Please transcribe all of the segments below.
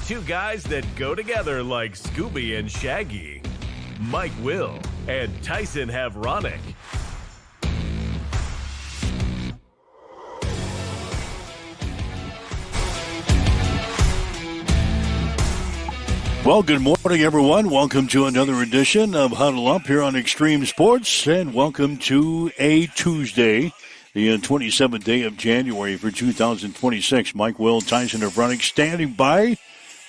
Two guys that go together like Scooby and Shaggy. Mike Will and Tyson Havronic. Well, good morning, everyone. Welcome to another edition of Huddle Up here on Extreme Sports, and welcome to a Tuesday, the 27th day of January for 2026. Mike Will, Tyson Havronic standing by.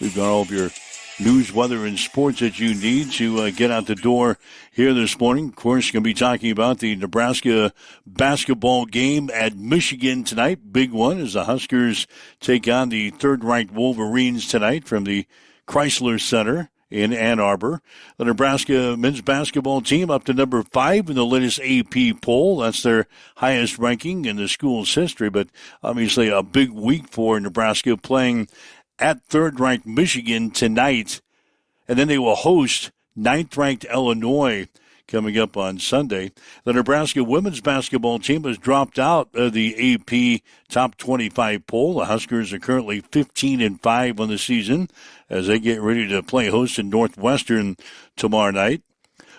We've got all of your news, weather, and sports that you need to get out the door here this morning. Of course, going to be talking about the Nebraska basketball game at Michigan tonight. Big one as the Huskers take on the third-ranked Wolverines tonight from the Chrysler Center in Ann Arbor. The Nebraska men's basketball team up to number 5 in the latest AP poll. That's their highest ranking in the school's history, but obviously a big week for Nebraska, playing at third-ranked Michigan tonight. And then they will host ninth-ranked Illinois coming up on Sunday. The Nebraska women's basketball team has dropped out of the AP Top 25 poll. The Huskers are currently 15-5 on the season as they get ready to play host in Northwestern tomorrow night.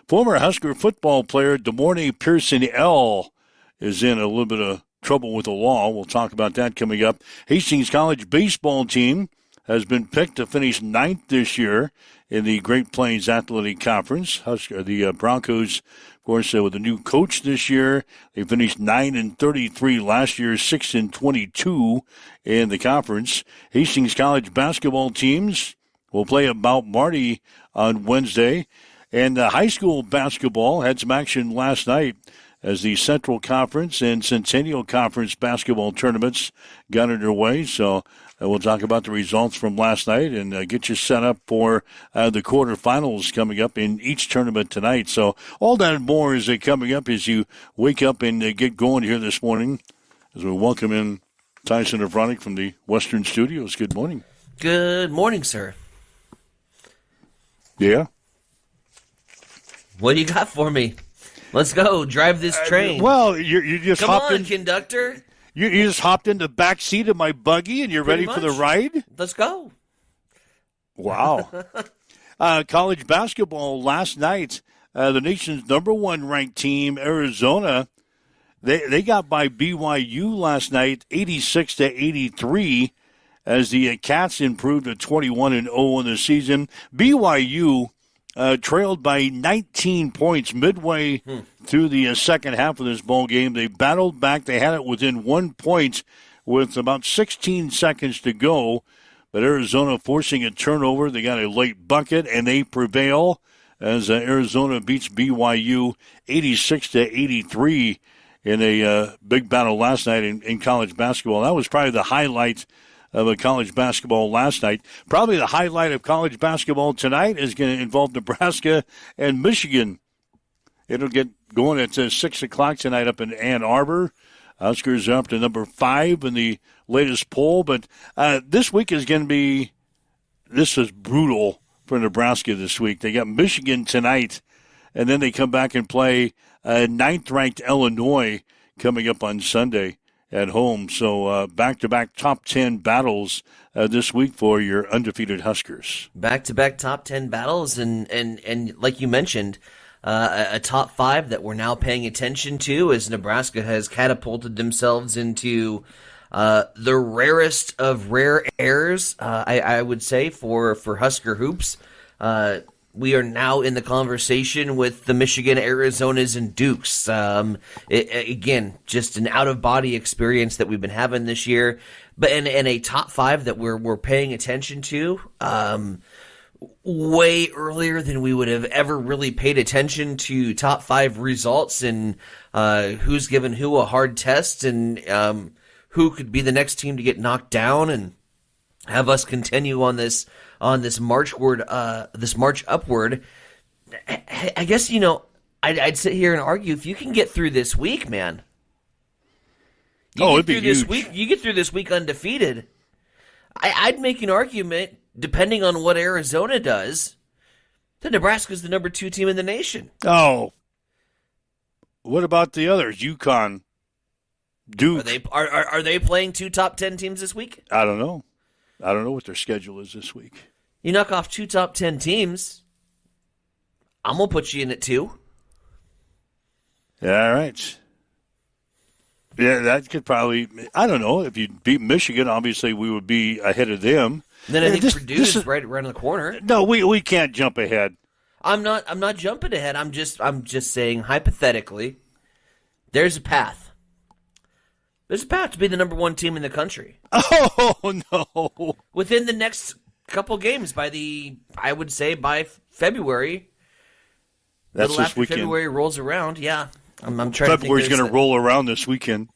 Former Husker football player DeMornay Pearson-L is in a little bit of trouble with the law. We'll talk about that coming up. Hastings College baseball team has been picked to finish 9th this year in the Great Plains Athletic Conference. The Broncos, of course, with a new coach this year, they finished 9-33 last year, 6-22 in the conference. Hastings College basketball teams will play at Mount Marty on Wednesday. And high school basketball had some action last night as the Central Conference and Centennial Conference basketball tournaments got underway. So we'll talk about the results from last night and get you set up for the quarterfinals coming up in each tournament tonight. So all that and more is coming up as you wake up and get going here this morning as we welcome in Tyson Havronic from the Western Studios. Good morning. Good morning, sir. Yeah? What do you got for me? Let's go. Drive this train. Well, you just Come hopped on, in. conductor. You just hopped in the back seat of my buggy and you're Pretty ready for the much. ride? Let's go. Wow. College basketball last night, the nation's number 1 ranked team, Arizona, they got by BYU last night, 86-83, as the Cats improved to 21-0 in the season. BYU trailed by 19 points midway through the second half of this ball game. They battled back. They had it within 1 point with about 16 seconds to go. But Arizona forcing a turnover. They got a late bucket, and they prevail as Arizona beats BYU 86-83 in a big battle last night in college basketball. That was probably the highlight of a college basketball last night. Probably the highlight of college basketball tonight is going to involve Nebraska and Michigan. It'll get going at 6 o'clock tonight up in Ann Arbor. Huskers are up to number 5 in the latest poll. But this week is going to be, this is brutal for Nebraska this week. They got Michigan tonight, and then they come back and play 9th-ranked Illinois coming up on Sunday at home. So back-to-back top 10 battles this week for your undefeated Huskers. Back-to-back top 10 battles, and like you mentioned, a top 5 that we're now paying attention to as Nebraska has catapulted themselves into the rarest of rare airs, I would say, for Husker hoops. We are now in the conversation with the Michigan, Arizonas, and Dukes. Again, just an out-of-body experience that we've been having this year, but and a top 5 that we're paying attention to way earlier than we would have ever really paid attention to top 5 results and who's given who a hard test and who could be the next team to get knocked down, and have us continue on this march upward. I guess, I'd sit here and argue, if you can get through this week, man. It'd be huge. You get through this week undefeated. I'd make an argument, depending on what Arizona does, that Nebraska's the number 2 team in the nation. Oh. What about the others? UConn, Duke. Are they playing 2 top 10 teams this week? I don't know. I don't know what their schedule is this week. You knock off 2 top 10 teams, I'm going to put you in at 2. Yeah, all right. Yeah, that could probably, I don't know. If you beat Michigan, obviously we would be ahead of them. Then I think Purdue is right around the corner. No, we can't jump ahead. I'm not jumping ahead. I'm just saying hypothetically, there's a path. There's a path to be the number 1 team in the country. Oh no! Within the next couple games, I would say by February. That's this weekend. February rolls around. Yeah, I'm trying. February's going to roll around this weekend.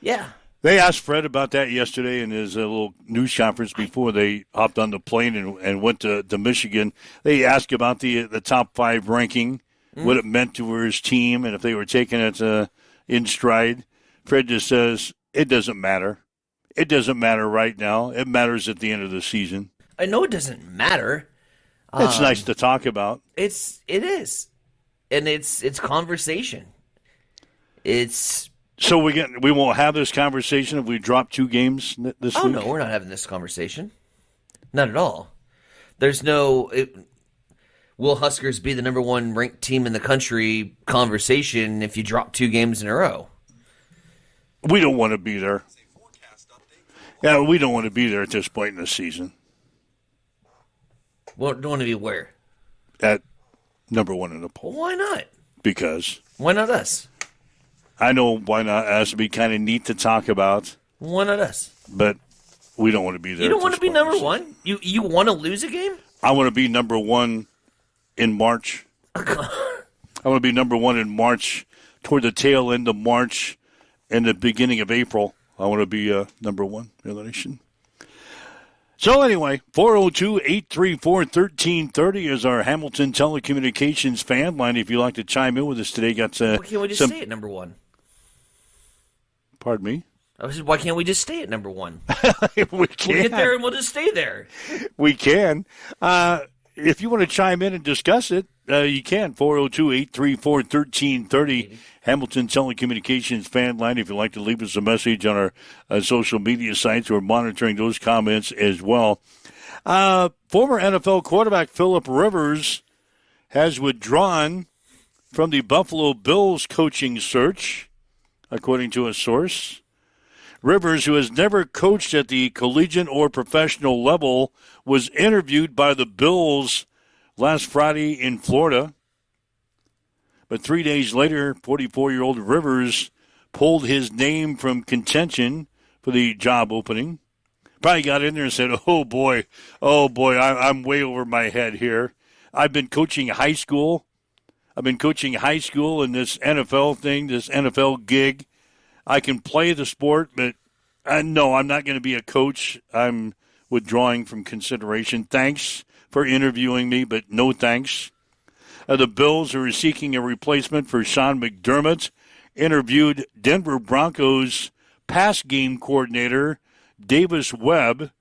Yeah. They asked Fred about that yesterday in his little news conference before they hopped on the plane and went to Michigan. They asked about the top 5 ranking, what it meant to his team, and if they were taking it in stride. Fred just says, it doesn't matter. It doesn't matter right now. It matters at the end of the season. I know it doesn't matter. It's nice to talk about. It is. And it's conversation. So we won't have this conversation if we drop 2 games this week? Oh, no, we're not having this conversation. Not at all. There's no will Huskers be the number 1 ranked team in the country conversation if you drop 2 games in a row. We don't want to be there. Yeah, we don't want to be there at this point in the season. Well, don't want to be where? At number 1 in the poll. Why not? Because. Why not us? I know why not us. It'd be kind of neat to talk about. Why not us? But we don't want to be there. You don't want to be number 1? You want to lose a game? I want to be number 1 in March. I want to be number 1 in March, toward the tail end of March and the beginning of April. I want to be number 1 in the nation. So anyway, 402-834-1330 is our Hamilton Telecommunications fan line. If you'd like to chime in with us today, got why can't we just stay at number 1? Pardon me? I said, why can't we just stay at number 1? We can. We'll get there and we'll just stay there. We can. If you want to chime in and discuss it, you can. 402-834-1330. Hamilton Telecommunications fan line. If you'd like to leave us a message on our social media sites, we're monitoring those comments as well. Former NFL quarterback Philip Rivers has withdrawn from the Buffalo Bills coaching search, according to a source. Rivers, who has never coached at the collegiate or professional level, was interviewed by the Bills last Friday in Florida. But 3 days later, 44-year-old Rivers pulled his name from contention for the job opening. Probably got in there and said, oh, boy, I'm way over my head here. I've been coaching high school. In this NFL thing, this NFL gig. I can play the sport, but no, I'm not going to be a coach. I'm withdrawing from consideration. Thanks for interviewing me, but no thanks. The Bills, who are seeking a replacement for Sean McDermott, interviewed Denver Broncos pass game coordinator Davis Webb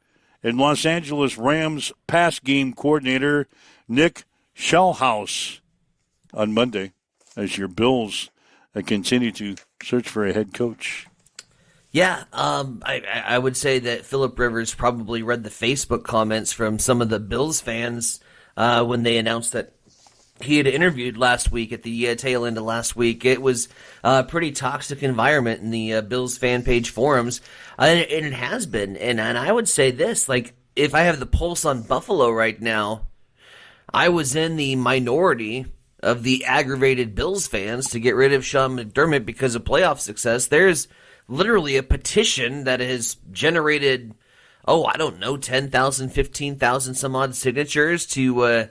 and Los Angeles Rams pass game coordinator Nick Schellhaus on Monday as your Bills continue to search for a head coach. Yeah, I would say that Philip Rivers probably read the Facebook comments from some of the Bills fans when they announced that he had interviewed last week at the tail end of last week. It was a pretty toxic environment in the Bills fan page forums, and it has been. And I would say this, like, if I have the pulse on Buffalo right now, I was in the minority of the aggravated Bills fans to get rid of Sean McDermott because of playoff success. There's literally a petition that has generated, 10,000, 15,000 some odd signatures to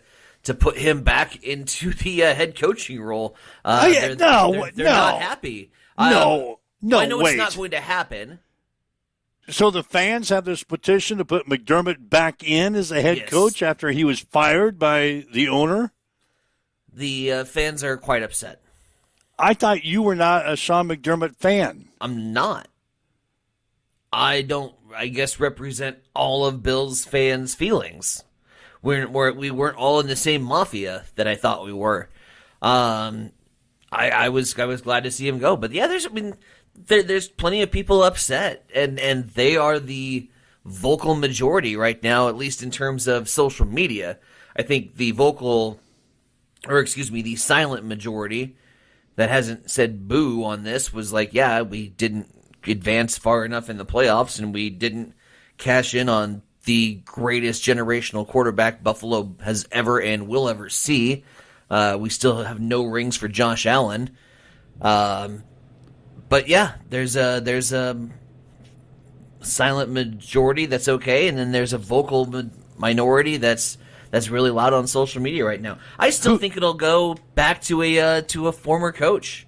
put him back into the head coaching role. They're not happy. I know wait. It's not going to happen. So the fans have this petition to put McDermott back in as a head coach after he was fired by the owner? The fans are quite upset. I thought you were not a Sean McDermott fan. I'm not. I don't, represent all of Bills fans' feelings. We weren't all in the same mafia that I thought we were. I was glad to see him go, but yeah, there's plenty of people upset, and they are the vocal majority right now, at least in terms of social media. I think the silent majority that hasn't said boo on this was like, yeah, we didn't advance far enough in the playoffs and we didn't cash in on the greatest generational quarterback Buffalo has ever and will ever see. We still have no rings for Josh Allen. But yeah, there's a silent majority that's okay, and then there's a vocal minority that's really loud on social media right now. I still think it'll go back to a former coach.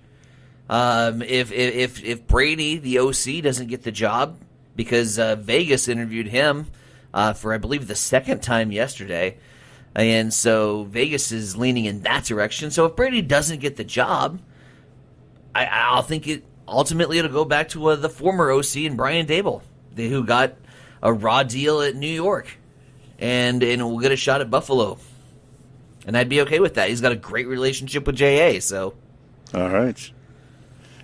If Brady, the OC, doesn't get the job, because Vegas interviewed him for, I believe, the second time yesterday, and so Vegas is leaning in that direction. So if Brady doesn't get the job, I'll think ultimately it'll go back to the former OC and Brian Daboll, who got a raw deal at New York, and will get a shot at Buffalo. And I'd be okay with that. He's got a great relationship with J.A., so. All right.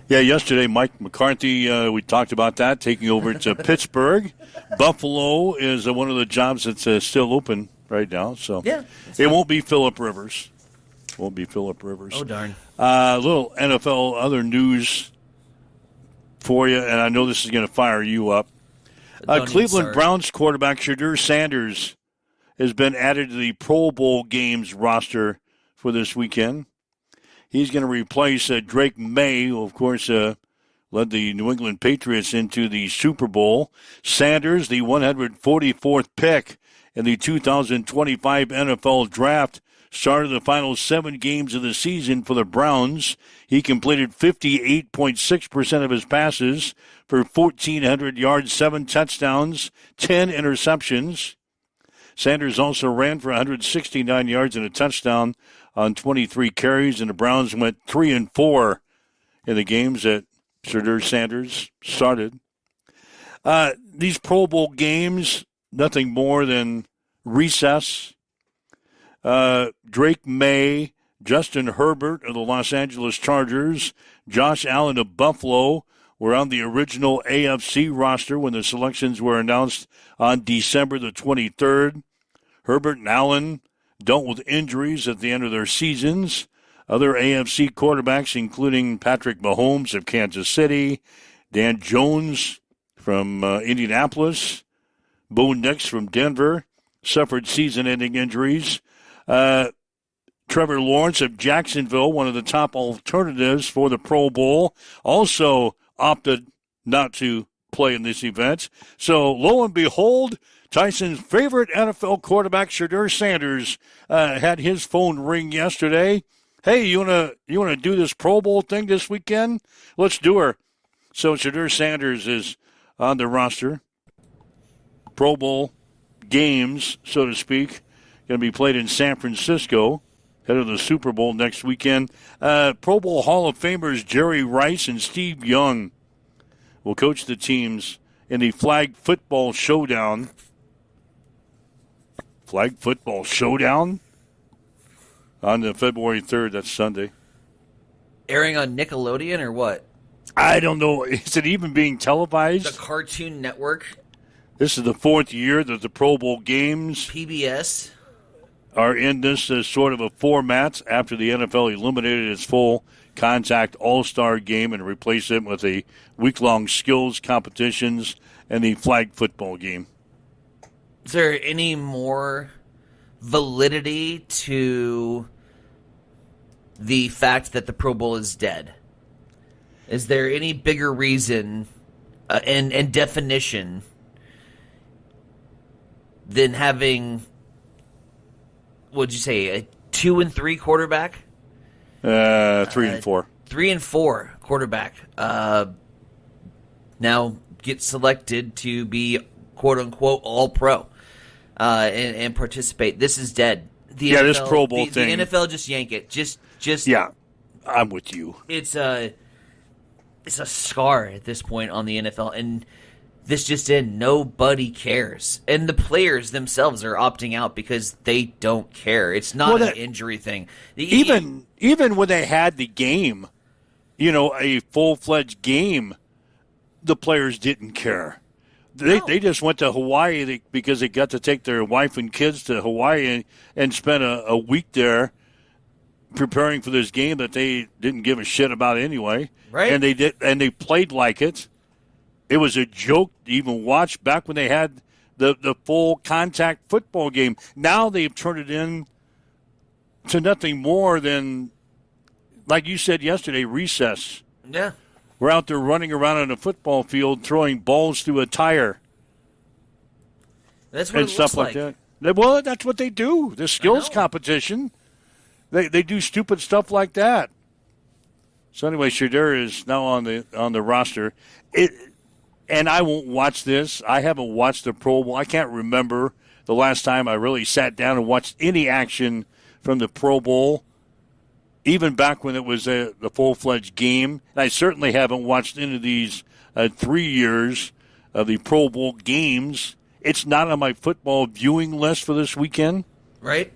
Yeah, yesterday, Mike McCarthy, we talked about that, taking over to Pittsburgh. Buffalo is one of the jobs that's still open right now. So yeah, it won't be Phillip Rivers. Won't be Phillip Rivers. Oh, darn. A little NFL other news for you, and I know this is going to fire you up. Cleveland Browns quarterback Shedeur Sanders has been added to the Pro Bowl games roster for this weekend. He's going to replace Drake May, who, of course, led the New England Patriots into the Super Bowl. Sanders, the 144th pick in the 2025 NFL Draft, started the final 7 games of the season for the Browns. He completed 58.6% of his passes for 1,400 yards, 7 touchdowns, 10 interceptions. Sanders also ran for 169 yards and a touchdown on 23 carries, and the Browns went 3-4 in the games that Shedeur Sanders started. These Pro Bowl games, nothing more than recess. Drake May, Justin Herbert of the Los Angeles Chargers, Josh Allen of Buffalo were on the original AFC roster when the selections were announced on December the 23rd. Herbert and Allen dealt with injuries at the end of their seasons. Other AFC quarterbacks, including Patrick Mahomes of Kansas City, Dan Jones from Indianapolis, Bo Nix from Denver, suffered season-ending injuries. Trevor Lawrence of Jacksonville, one of the top alternatives for the Pro Bowl, also opted not to play in this event. So, lo and behold, Tyson's favorite NFL quarterback, Shedeur Sanders, had his phone ring yesterday. Hey, you wanna do this Pro Bowl thing this weekend? Let's do her. So Shedeur Sanders is on the roster. Pro Bowl games, so to speak, going to be played in San Francisco, head of the Super Bowl next weekend. Pro Bowl Hall of Famers Jerry Rice and Steve Young will coach the teams in the Flag Football Showdown. Flag Football Showdown on the February 3rd. That's Sunday. Airing on Nickelodeon or what? I don't know. Is it even being televised? The Cartoon Network. This is the 4th year that the Pro Bowl games PBS are in this sort of a format after the NFL eliminated its full contact all-star game and replaced it with a week-long skills competitions and the flag football game. Is there any more validity to the fact that the Pro Bowl is dead? Is there any bigger reason and definition than having, what'd you say, a 2-3 quarterback? 3-4. 3-4 quarterback. Now get selected to be quote unquote all pro and participate. This is dead. The NFL, this Pro Bowl thing. The NFL just yank it. Just yeah. I'm with you. It's a scar at this point on the NFL, and this just in. Nobody cares, and the players themselves are opting out because they don't care. It's not an injury thing. Even when they had the game, a full-fledged game, the players didn't care. They just went to Hawaii because they got to take their wife and kids to Hawaii and spend a week there preparing for this game that they didn't give a shit about anyway. Right. And they played like it. It was a joke to even watch back when they had the full contact football game. Now they've turned it in to nothing more than, like you said yesterday, recess. Yeah. We're out there running around on a football field throwing balls through a tire. That's what and it stuff looks like that. Well, that's what they do. The skills competition. They do stupid stuff like that. So anyway, Shadur is now on the roster. And I won't watch this. I haven't watched the Pro Bowl. I can't remember the last time I really sat down and watched any action from the Pro Bowl, even back when it was the full-fledged game. And I certainly haven't watched any of these 3 years of the Pro Bowl games. It's not on my football viewing list for this weekend. Right.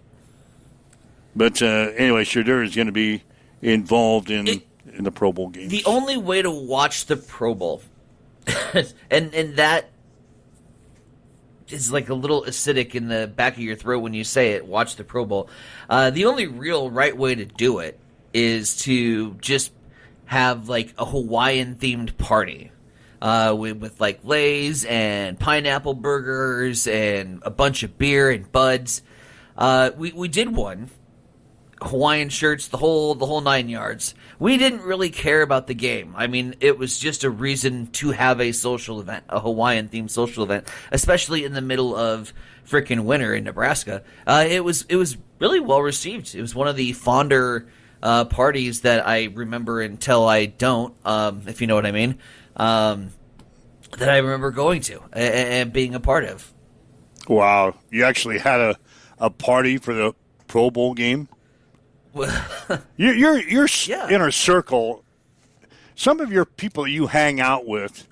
But anyway, Shadur is going to be involved in the Pro Bowl games. The only way to watch the Pro Bowl, and that is like a little acidic in the back of your throat when you say it, watch the Pro Bowl. The only real right way to do it is to just have like a Hawaiian-themed party with like Lay's and pineapple burgers and a bunch of beer and buds. We did one. Hawaiian shirts, the whole 9 yards. We didn't really care about the game. I mean, it was just a reason to have a social event, a Hawaiian-themed social event, especially in the middle of frickin' winter in Nebraska. It was really well received. It was one of the fonder parties that I remember until I don't, if you know what I mean, that I remember going to and being a part of. Wow. You actually had a party for the Pro Bowl game? You're in a circle. Some of your people you hang out with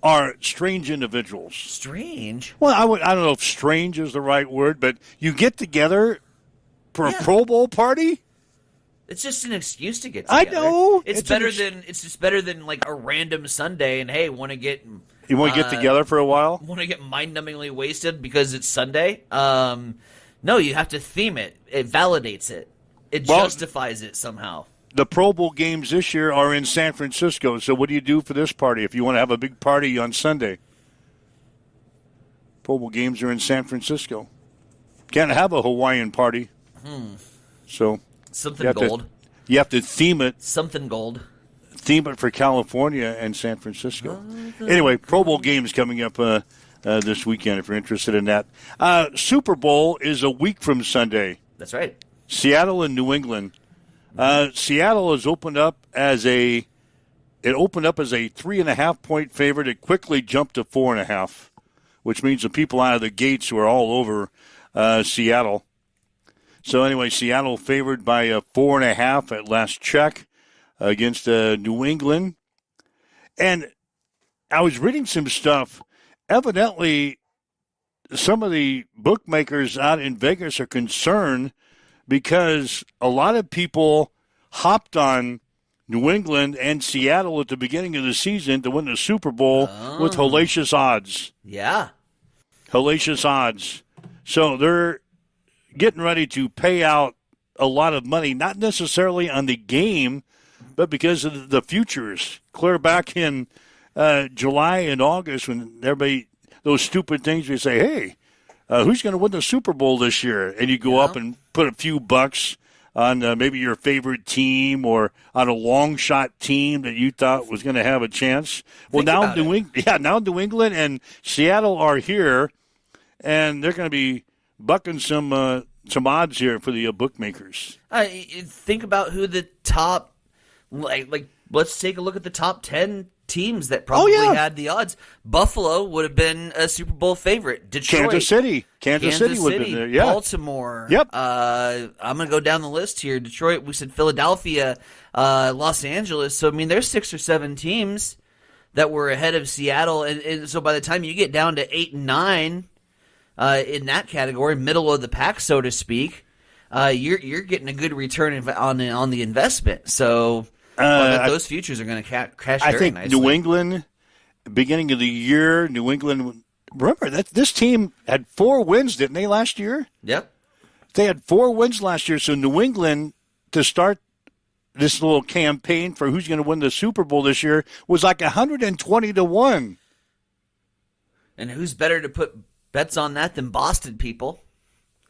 are strange individuals. Strange? Well, I don't know if strange is the right word, but you get together for a Pro Bowl party? It's just an excuse to get together. I know. It's just better than like a random Sunday and hey, want to get You want to get together for a while? Want to get mind-numbingly wasted because it's Sunday? No, you have to theme it. It validates it. It justifies it somehow. The Pro Bowl games this year are in San Francisco, so what do you do for this party if you want to have a big party on Sunday? Pro Bowl games are in San Francisco. Can't have a Hawaiian party. So something gold. You have to theme it. Something gold. Theme it for California and San Francisco. Anyway, Pro Bowl games coming up this weekend if you're interested in that. Super Bowl is a week from Sunday. That's right. Seattle and New England. Seattle has opened up as a 3.5 point favorite. It quickly jumped to 4.5, which means the people out of the gates were all over Seattle. So anyway, Seattle favored by 4.5 at last check against New England. And I was reading some stuff. Evidently, some of the bookmakers out in Vegas are concerned because a lot of people hopped on New England and Seattle at the beginning of the season to win the Super Bowl with hellacious odds. Yeah. Hellacious odds. So they're getting ready to pay out a lot of money, not necessarily on the game, but because of the futures. Clear back in July and August when everybody, those stupid things, we say, hey, who's going to win the Super Bowl this year? And you go up and put a few bucks on maybe your favorite team or on a long shot team that you thought was going to have a chance. Well, now New England and Seattle are here, and they're going to be bucking some odds here for the bookmakers. Think about who the top, like let's take a look at the top 10 teams that probably had the odds. Buffalo would have been a Super Bowl favorite. Detroit. Kansas City would have been there. Yeah. Baltimore. Yep. I'm going to go down the list here. Detroit, we said Philadelphia, Los Angeles. So, I mean, there's 6 or 7 teams that were ahead of Seattle. And so by the time you get down to 8 and 9 in that category, middle of the pack, so to speak, you're getting a good return on the investment. So... those futures are going to cash very nicely. New England beginning of the year, New England. Remember that this team had 4 wins, didn't they, last year? Yep. They had 4 wins last year. So New England, to start this little campaign for who's going to win the Super Bowl this year, was like 120-1. And who's better to put bets on that than Boston people?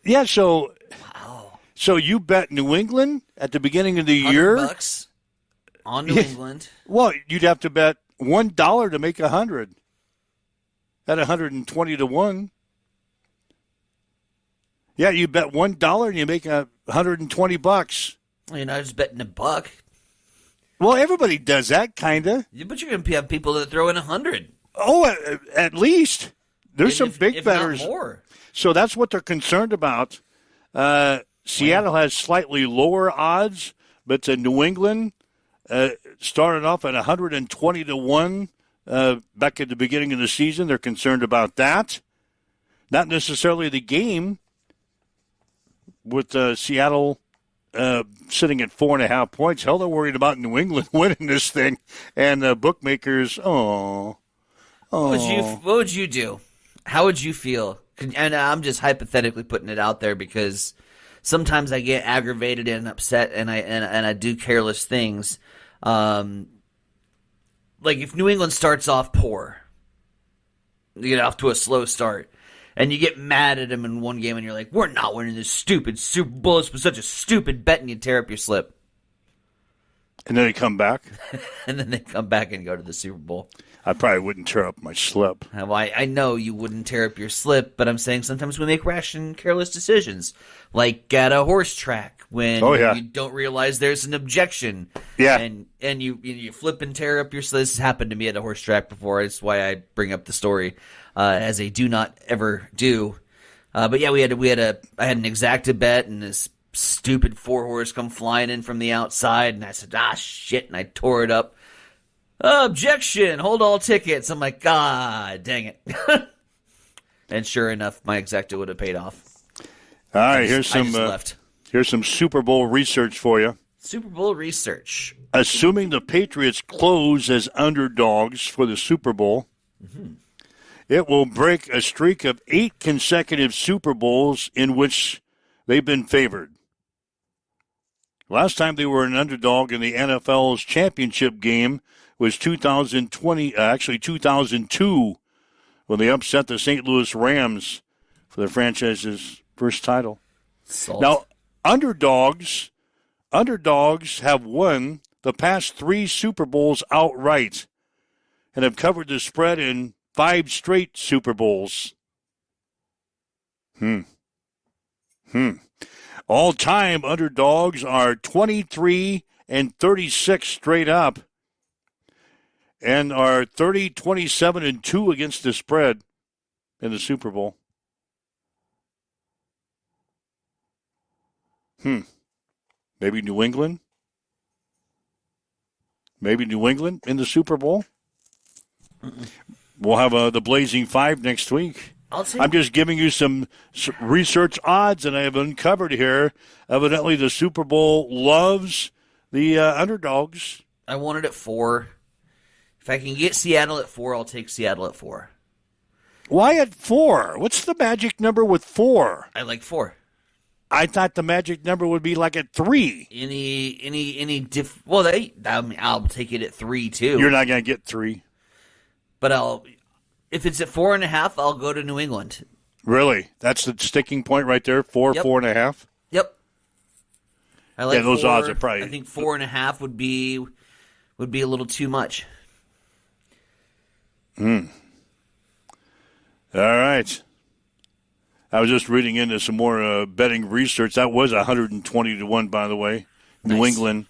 Yeah, so Wow. so you bet New England at the beginning of the year? $100 on New England. Well, you'd have to bet $1 to make 100 at 120-1. Yeah, you bet $1 and you make $120. You're not just betting $1. Well, everybody does that, kind of. Yeah, but you're going to have people that throw in 100. Oh, at least. There's some big if bettors. Not more. So that's what they're concerned about. Seattle has slightly lower odds, but New England started off at 120-1 back at the beginning of the season. They're concerned about that. Not necessarily the game, with Seattle sitting at 4.5 points. Hell, they're worried about New England winning this thing. And bookmakers, What would you do? How would you feel? And I'm just hypothetically putting it out there because sometimes I get aggravated and upset, and I do careless things. Like if New England starts off poor, you get off to a slow start, and you get mad at them in one game, and you're like, "We're not winning this stupid Super Bowl. It's such a stupid bet," and you tear up your slip. And then they come back. And then they come back and go to the Super Bowl. I probably wouldn't tear up my slip. Well, I know you wouldn't tear up your slip, but I'm saying sometimes we make rash and careless decisions, like at a horse track when you don't realize there's an objection. Yeah, and you flip and tear up your slip. This has happened to me at a horse track before. That's why I bring up the story as a do not ever do. But yeah, I had an exacta bet, and this stupid 4-horse come flying in from the outside, and I said, shit, and I tore it up. Objection! Hold all tickets. I'm like, God dang it. And sure enough, my exacta would have paid off. All right, here's some Super Bowl research for you. Super Bowl research. Assuming the Patriots close as underdogs for the Super Bowl, it will break a streak of 8 consecutive Super Bowls in which they've been favored. Last time they were an underdog in the NFL's championship game was 2002, when they upset the St. Louis Rams for the franchise's first title. Salt. Now, underdogs have won the past 3 Super Bowls outright and have covered the spread in 5 straight Super Bowls. All-time underdogs are 23-36 straight up, and are 30-27-2 against the spread in the Super Bowl. Maybe New England? Maybe New England in the Super Bowl? We'll have the Blazing 5 next week. I'm just giving you some research odds, and I have uncovered here. Evidently, the Super Bowl loves the underdogs. I wanted at 4. If I can get Seattle at 4, I'll take Seattle at 4. Why at 4? What's the magic number with 4? I like 4. I thought the magic number would be like at 3. Well, I'll take it at 3 too. You're not going to get 3. But if it's at 4.5, I'll go to New England. Really? That's the sticking point right there? 4, Yep. 4.5? Yep. I like those 4. odds are probably. I think 4.5 would be a little too much. All right. I was just reading into some more betting research. That was 120-1, by the way. Nice. New England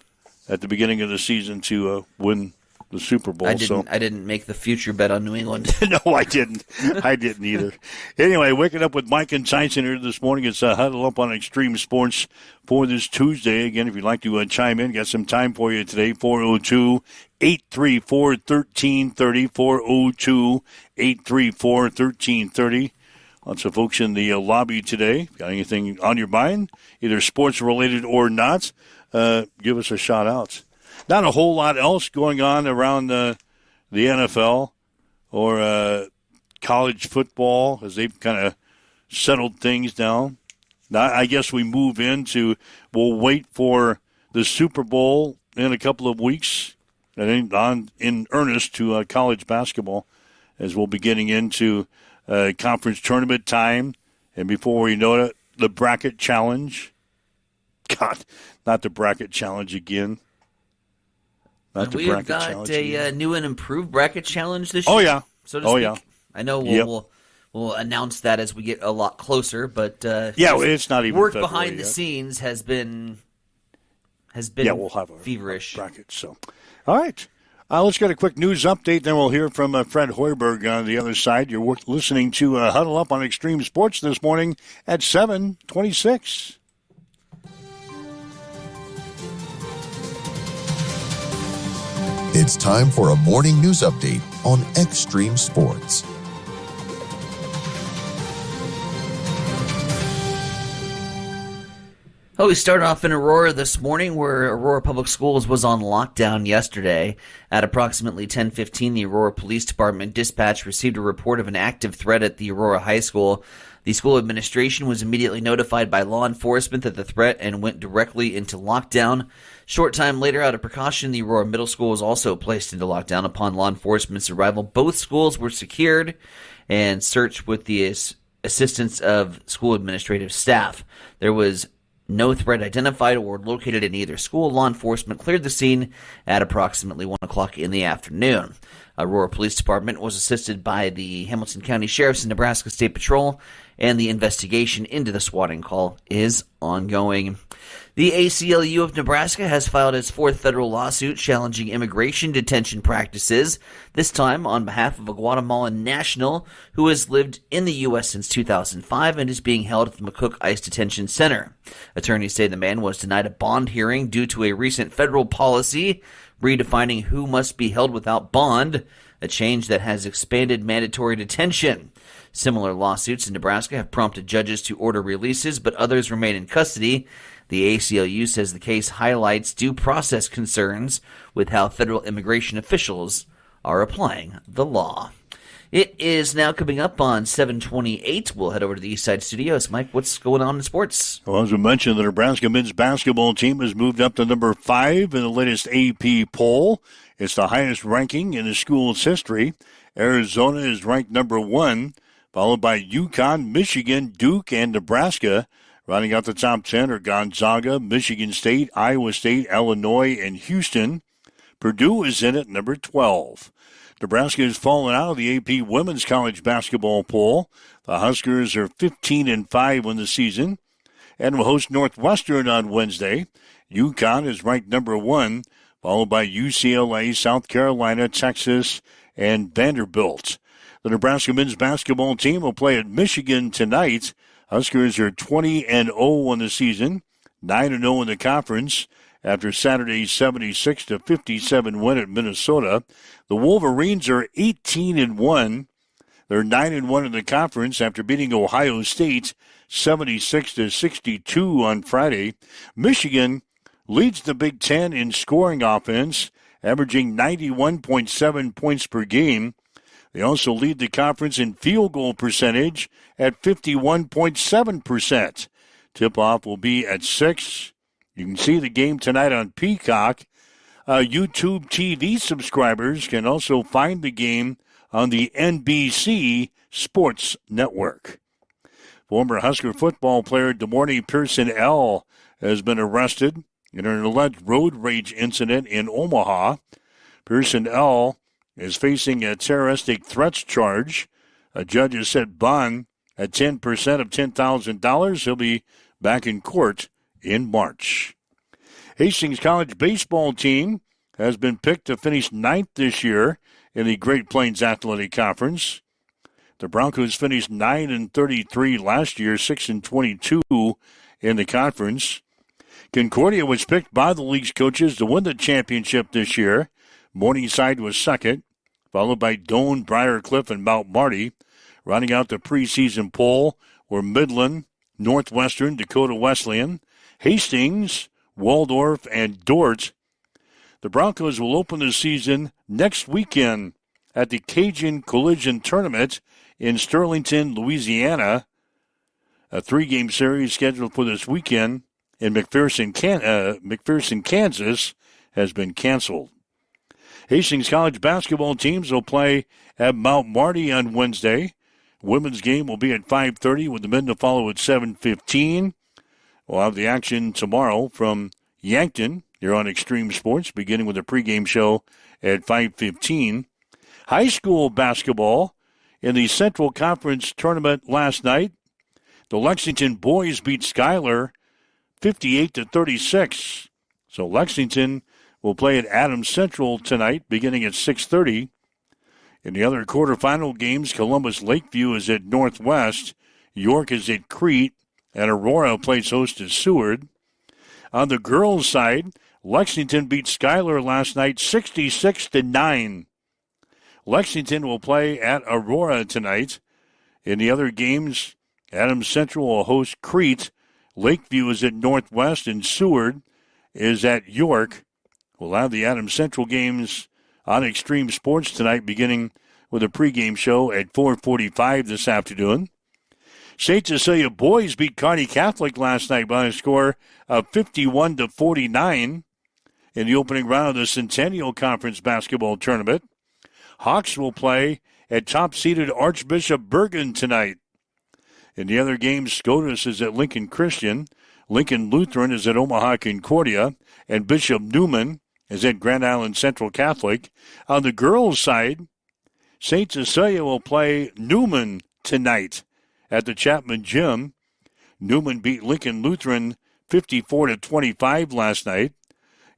at the beginning of the season to win the Super Bowl. I didn't make the future bet on New England. No, I didn't. I didn't either. Anyway, waking up with Mike and Tyson here this morning. It's Huddle Up on Extreme Sports for this Tuesday. Again, if you'd like to chime in, got some time for you today. 402-834-1330. 402-834-1330. Lots of folks in the lobby today. Got anything on your mind, either sports related or not? Give us a shout out. Not a whole lot else going on around the NFL. or college football as they've kind of settled things down. Now, I guess we'll wait for the Super Bowl in a couple of weeks and then on in earnest to college basketball as we'll be getting into conference tournament time. And before we know it, the bracket challenge. God, not the bracket challenge again. We've got a new and improved bracket challenge this year. Oh, yeah. So to speak. Yeah. I know we'll announce that as we get a lot closer, but it's not even work February behind the yet. Scenes has been we'll have a feverish. Bracket, so. All right. Let's get a quick news update, then we'll hear from Fred Hoiberg on the other side. You're listening to Huddle Up on Extreme Sports this morning at 7:26. It's time for a morning news update on Extreme Sports. Oh, we start off in Aurora this morning, where Aurora Public Schools was on lockdown yesterday. At approximately 10:15, the Aurora Police Department dispatch received a report of an active threat at the Aurora High School. The school administration was immediately notified by law enforcement of the threat and went directly into lockdown. Short time later, out of precaution, the Aurora Middle School was also placed into lockdown upon law enforcement's arrival. Both schools were secured and searched with the assistance of school administrative staff. There was no threat identified or located in either school. Law enforcement cleared the scene at approximately 1 o'clock in the afternoon. Aurora Police Department was assisted by the Hamilton County Sheriff's and Nebraska State Patrol, and the investigation into the swatting call is ongoing. The ACLU of Nebraska has filed its fourth federal lawsuit challenging immigration detention practices, this time on behalf of a Guatemalan national who has lived in the U.S. since 2005 and is being held at the McCook ICE Detention Center. Attorneys say the man was denied a bond hearing due to a recent federal policy redefining who must be held without bond, a change that has expanded mandatory detention. Similar lawsuits in Nebraska have prompted judges to order releases, but others remain in custody. The ACLU says the case highlights due process concerns with how federal immigration officials are applying the law. It is now coming up on 7:28. We'll head over to the East Side Studios. Mike, what's going on in sports? Well, as we mentioned, the Nebraska men's basketball team has moved up to number 5 in the latest AP poll. It's the highest ranking in the school's history. Arizona is ranked number 1, followed by UConn, Michigan, Duke, and Nebraska. Rounding out the top 10 are Gonzaga, Michigan State, Iowa State, Illinois, and Houston. Purdue is in at number 12. Nebraska has fallen out of the AP women's college basketball poll. The Huskers are 15-5 in the season and will host Northwestern on Wednesday. UConn is ranked number 1, followed by UCLA, South Carolina, Texas, and Vanderbilt. The Nebraska men's basketball team will play at Michigan tonight. Huskers are 20-0 in the season, 9-0 in the conference after Saturday's 76-57 win at Minnesota. The Wolverines are 18-1. They're 9-1 in the conference after beating Ohio State 76-62 on Friday. Michigan leads the Big Ten in scoring offense, averaging 91.7 points per game. They also lead the conference in field goal percentage at 51.7%. Tip-off will be at 6. You can see the game tonight on Peacock. YouTube TV subscribers can also find the game on the NBC Sports Network. Former Husker football player DeMornay Pearson-L has been arrested in an alleged road rage incident in Omaha. Pearson-L is facing a terroristic threats charge. A judge has set bond at 10% of $10,000. He'll be back in court in March. Hastings College baseball team has been picked to finish 9th this year in the Great Plains Athletic Conference. The Broncos finished 9-33 last year, 6-22 in the conference. Concordia was picked by the league's coaches to win the championship this year. Morningside was second, followed by Doane, Briarcliff, and Mount Marty. Rounding out the preseason poll were Midland, Northwestern, Dakota Wesleyan, Hastings, Waldorf, and Dort. The Broncos will open the season next weekend at the Cajun Collision Tournament in Sterlington, Louisiana. A 3-game series scheduled for this weekend in McPherson, Kansas, has been canceled. Hastings College basketball teams will play at Mount Marty on Wednesday. Women's game will be at 5:30 with the men to follow at 7:15. We'll have the action tomorrow from Yankton here on Extreme Sports, beginning with a pregame show at 5:15. High school basketball in the Central Conference tournament last night. The Lexington boys beat Schuyler 58-36. So Lexington will play at Adams Central tonight, beginning at 6:30. In the other quarterfinal games, Columbus Lakeview is at Northwest, York is at Crete, and Aurora plays host to Seward. On the girls' side, Lexington beat Schuyler last night 66-9. Lexington will play at Aurora tonight. In the other games, Adams Central will host Crete, Lakeview is at Northwest, and Seward is at York. We'll have the Adams Central games on Extreme Sports tonight, beginning with a pregame show at 4:45 this afternoon. St. Cecilia boys beat Kearney Catholic last night by a score of 51-49 in the opening round of the Centennial Conference basketball tournament. Hawks will play at top-seeded Archbishop Bergen tonight. In the other games, Scotus is at Lincoln Christian, Lincoln Lutheran is at Omaha Concordia, and Bishop Newman is at Grand Island Central Catholic. On the girls' side, St. Cecilia will play Newman tonight at the Chapman Gym. Newman beat Lincoln Lutheran 54-25 last night.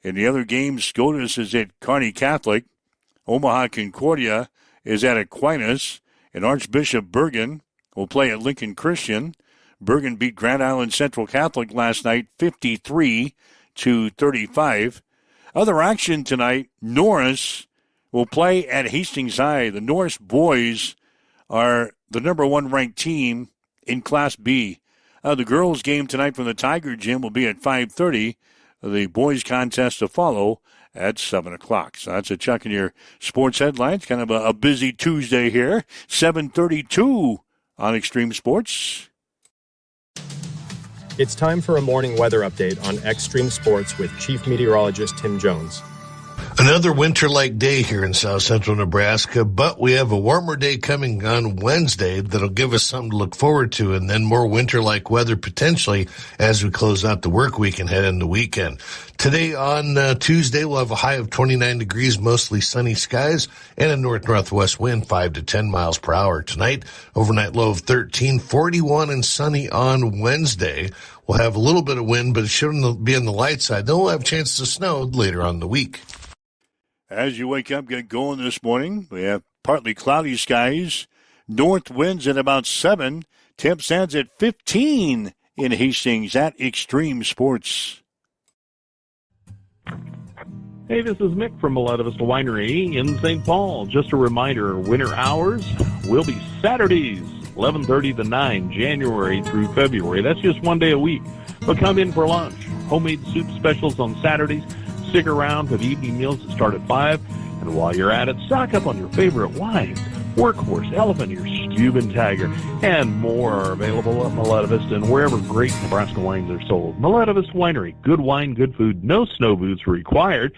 In the other games, Scotus is at Kearney Catholic, Omaha Concordia is at Aquinas, and Archbishop Bergen will play at Lincoln Christian. Bergen beat Grand Island Central Catholic last night 53-35. Other action tonight, Norris will play at Hastings High. The Norris boys are the number 1 ranked team in Class B. The girls' game tonight from the Tiger Gym will be at 5:30. The boys' contest to follow at 7 o'clock. So that's a check in your sports headlines. Kind of a busy Tuesday here. 7:32 on Extreme Sports. It's time for a morning weather update on Extreme Sports with Chief Meteorologist Tim Jones. Another winter-like day here in south central Nebraska, but we have a warmer day coming on Wednesday that'll give us something to look forward to, and then more winter-like weather potentially as we close out the work week and head into the weekend. Today on Tuesday, we'll have a high of 29 degrees, mostly sunny skies, and a north-northwest wind 5 to 10 miles per hour. Tonight, overnight low of 13, 41 and sunny on Wednesday. We'll have a little bit of wind, but it shouldn't be on the light side. Then we'll have a chance to snow later on in the week. As you wake up, get going this morning, we have partly cloudy skies, north winds at about 7, temp stands at 15 in Hastings at Extreme Sports. Hey, this is Mick from Miletta Vista Winery in St. Paul. Just a reminder, winter hours will be Saturdays, 11:30 to 9, January through February. That's just one day a week. But come in for lunch. Homemade soup specials on Saturdays. Stick around for the evening meals that start at 5. And while you're at it, stock up on your favorite wines. Workhorse, Elephant Ear, Steuben Tiger, and more are available at Miletta Vista and wherever great Nebraska wines are sold. Miletta Vista Winery. Good wine, good food, no snow boots required,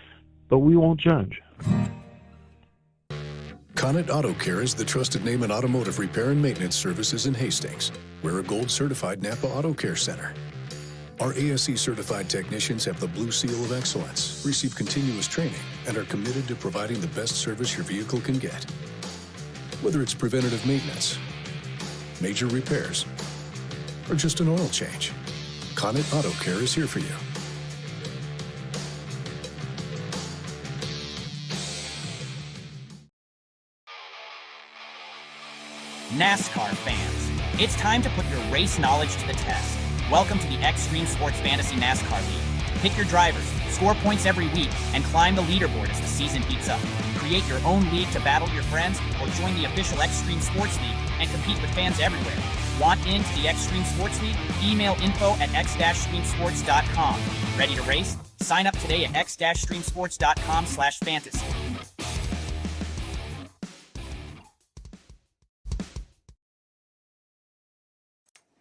but we won't judge. Connet Auto Care is the trusted name in automotive repair and maintenance services in Hastings. We're a gold-certified Napa Auto Care Center. Our ASE-certified technicians have the Blue Seal of Excellence, receive continuous training, and are committed to providing the best service your vehicle can get. Whether it's preventative maintenance, major repairs, or just an oil change, Connet Auto Care is here for you. NASCAR fans, it's time to put your race knowledge to the test. Welcome to the Extreme Sports Fantasy NASCAR League. Pick your drivers, score points every week, and climb the leaderboard as the season heats up. Create your own league to battle your friends, or join the official Extreme Sports League and compete with fans everywhere. Want into the Extreme Sports League? Email info@x-streamsports.com. Ready to race? Sign up today at x-streamsports.com/fantasy.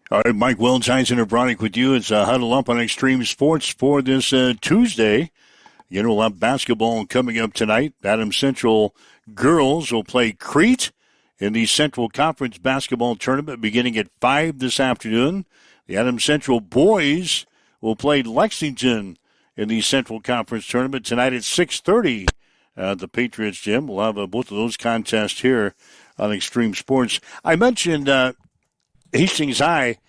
All right, Mike Will, Tyson and Bronick with you. It's Huddle Up on Extreme Sports for this Tuesday. You know, we'll have basketball coming up tonight. Adams Central girls will play Crete in the Central Conference basketball tournament beginning at 5 this afternoon. The Adams Central boys will play Lexington in the Central Conference tournament tonight at 6:30 at the Patriots Gym. We'll have both of those contests here on Extreme Sports. I mentioned Hastings High,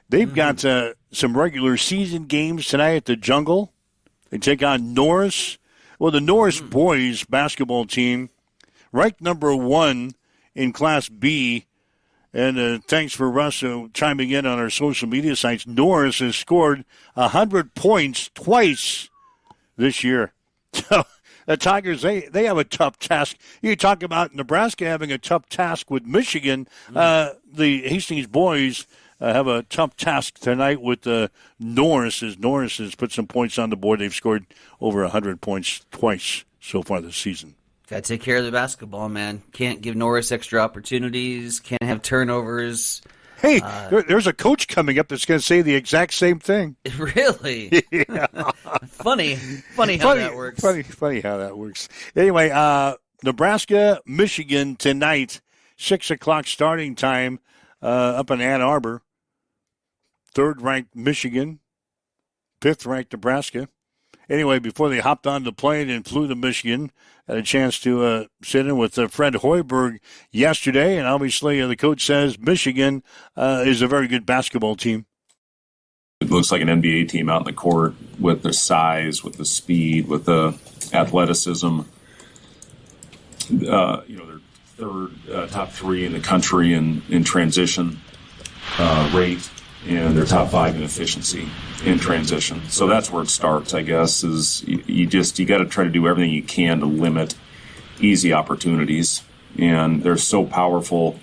they've got some regular season games tonight at the Jungle. They take on Norris. Well, the Norris boys basketball team, ranked number 1 in Class B. And thanks for Russ chiming in on our social media sites. Norris has scored 100 points twice this year. So the Tigers, they have a tough task. You talk about Nebraska having a tough task with Michigan. The Hastings boys have a tough task tonight with Norris, as Norris has put some points on the board. They've scored over 100 points twice so far this season. Got to take care of the basketball, man. Can't give Norris extra opportunities. Can't have turnovers. Hey, there's a coach coming up that's going to say the exact same thing. Really? Yeah. Funny how that works. Funny how that works. Anyway, Nebraska, Michigan tonight, 6 o'clock starting time up in Ann Arbor. 3rd-ranked Michigan, 5th-ranked Nebraska. Anyway, before they hopped on the plane and flew to Michigan, had a chance to sit in with Fred Hoiberg yesterday, and obviously the coach says Michigan is a very good basketball team. It looks like an NBA team out in the court with the size, with the speed, with the athleticism. They're third, top 3 in the country in transition rate, and they're top 5 in efficiency in transition. So that's where it starts, I guess, is you got to try to do everything you can to limit easy opportunities. And they're so powerful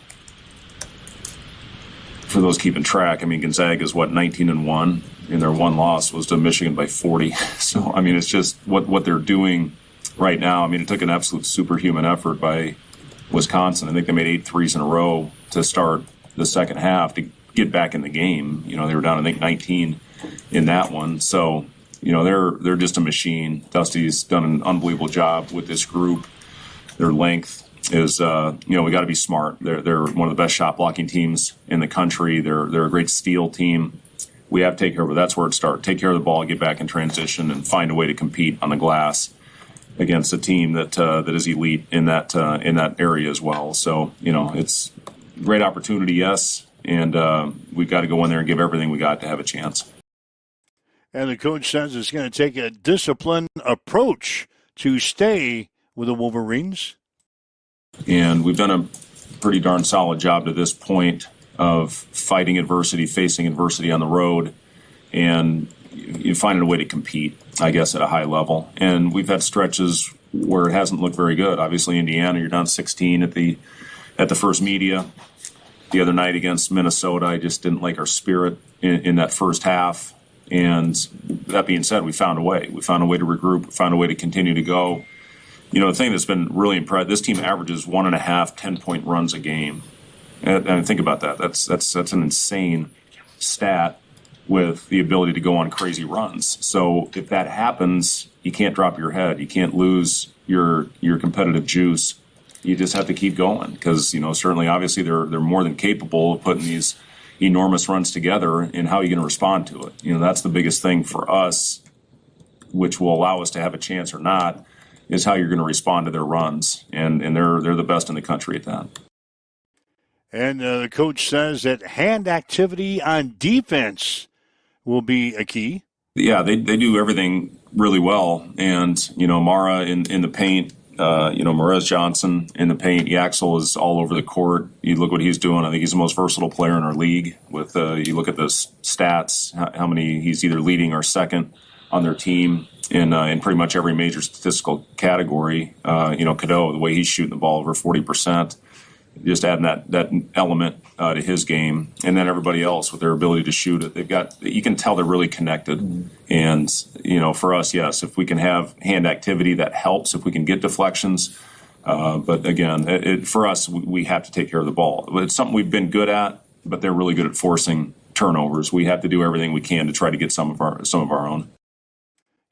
for those keeping track. I mean, Gonzaga is 19-1, and their one loss was to Michigan by 40. So, I mean, it's just what they're doing right now. I mean, it took an absolute superhuman effort by Wisconsin. I think they made 8 threes in a row to start the second half to get back in the game. You know, they were down, I think, 19 in that one. So, you know, they're just a machine. Dusty's done an unbelievable job with this group. Their length is, we got to be smart. They're one of the best shot blocking teams in the country. They're a great steal team. We have to take care of it. That's where it starts. Take care of the ball, get back in transition, and find a way to compete on the glass against a team that is elite in that area as well. So, you know, it's a great opportunity, yes, and we've got to go in there and give everything we got to have a chance. And the coach says it's going to take a disciplined approach to stay with the Wolverines. And we've done a pretty darn solid job to this point of fighting adversity, facing adversity on the road, and you finding a way to compete, I guess, at a high level. And we've had stretches where it hasn't looked very good. Obviously, Indiana, you're down 16 at the first media. The other night against Minnesota, I just didn't like our spirit in that first half. And that being said, we found a way. We found a way to regroup. We found a way to continue to go. You know, the thing that's been really impressive, this team averages 1.5 10-point runs a game. And think about that. That's an insane stat with the ability to go on crazy runs. So if that happens, you can't drop your head. You can't lose your competitive juice. You just have to keep going because, you know, certainly, obviously, they're more than capable of putting these enormous runs together, and how are you going to respond to it? You know, that's the biggest thing for us, which will allow us to have a chance or not, is how you're going to respond to their runs, and they're the best in the country at that. And the coach says that hand activity on defense will be a key. Yeah, they do everything really well, and you know, Mara in the paint. Morez Johnson in the paint. Yaxel is all over the court. You look what he's doing. I think he's the most versatile player in our league. With you look at the stats, how many he's either leading or second on their team in pretty much every major statistical category. Cadeau, the way he's shooting the ball over 40%, just adding that element to his game, and then everybody else with their ability to shoot it. They've got, you can tell they're really connected. And, you know, for us, yes, if we can have hand activity, that helps. If we can get deflections. But again, for us, we have to take care of the ball. It's something we've been good at, but they're really good at forcing turnovers. We have to do everything we can to try to get some of our own.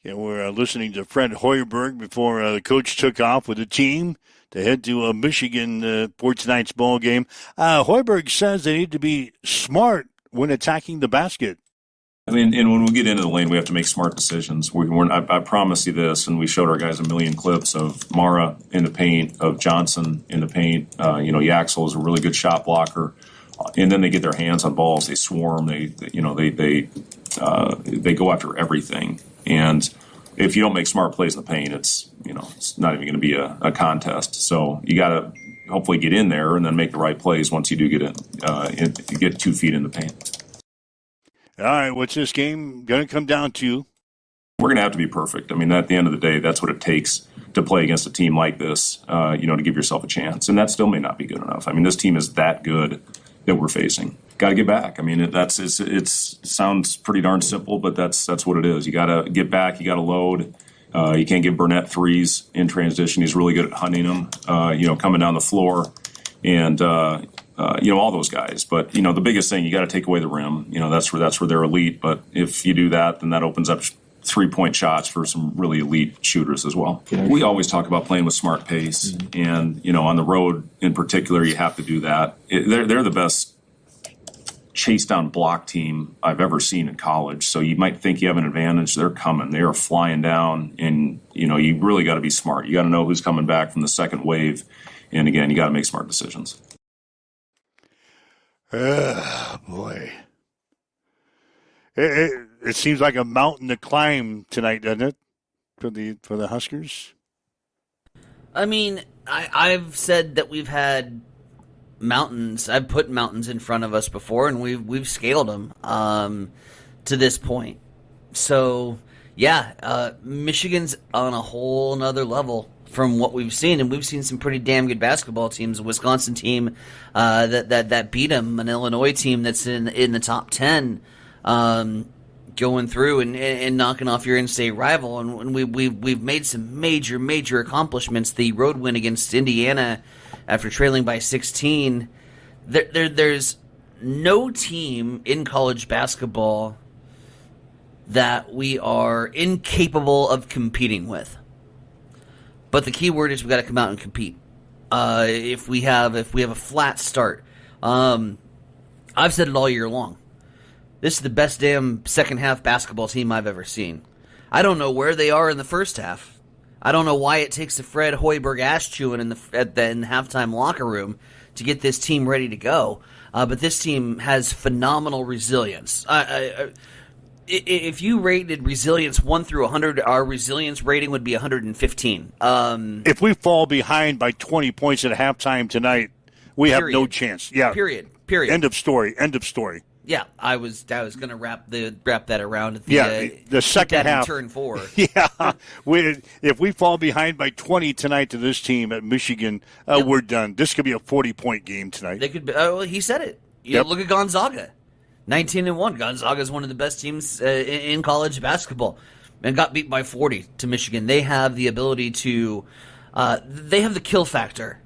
Yeah, we're listening to Fred Hoiberg before the coach took off with the team to head to Michigan for tonight's ball game. Hoiberg says they need to be smart when attacking the basket. I mean, and when we get into the lane, we have to make smart decisions. I promise you this, and we showed our guys a million clips of Mara in the paint, of Johnson in the paint. Yaxel is a really good shot blocker, and then they get their hands on balls. They swarm. They go after everything. And if you don't make smart plays in the paint, it's not even going to be a contest. So you got to hopefully get in there and then make the right plays once you do get in, get 2 feet in the paint. All right, what's this game going to come down to? We're going to have to be perfect. I mean, at the end of the day, that's what it takes to play against a team like this, to give yourself a chance. And that still may not be good enough. I mean, this team is that good that we're facing. Got to get back. I mean, it sounds pretty darn simple, but that's what it is. You got to get back. You got to load. You can't give Burnett threes in transition. He's really good at hunting them, coming down the floor. And, all those guys. But, the biggest thing, you got to take away the rim. That's where they're elite. But if you do that, then that opens up 3-point shots for some really elite shooters as well. We always talk about playing with smart pace. And, on the road in particular, you have to do that. They're the best chase down block team I've ever seen in college. So you might think you have an advantage. They're coming. They are flying down. And, you really got to be smart. You got to know who's coming back from the second wave. And, again, you got to make smart decisions. Boy. It seems like a mountain to climb tonight, doesn't it, for the Huskers? I mean, I've said that we've had mountains. I've put mountains in front of us before, and we've scaled them to this point. So, yeah, Michigan's on a whole nother level from what we've seen, and we've seen some pretty damn good basketball teams. A Wisconsin team that beat them, an Illinois team that's in the top 10, going through and knocking off your in-state rival. And we've made some major accomplishments. The road win against Indiana after trailing by 16. There's no team in college basketball that we are incapable of competing with. But the key word is we got to come out and compete. If we have a flat start, I've said it all year long. This is the best damn second half basketball team I've ever seen. I don't know where they are in the first half. I don't know why it takes a Fred Hoiberg ass chewing in the halftime locker room to get this team ready to go. But this team has phenomenal resilience. If you rated resilience 1 through 100, our resilience rating would be 115. If we fall behind by 20 points at halftime tonight, we have no chance. Yeah. Period. End of story. Yeah, I was going to wrap that around at the second half. Turn 4. Yeah, if we fall behind by 20 tonight to this team at Michigan, we're done. This could be a 40-point game tonight. They could be. He said it. Look at Gonzaga. 19-1. Gonzaga is one of the best teams in college basketball, and got beat by 40 to Michigan. They have the ability to, they have the kill factor.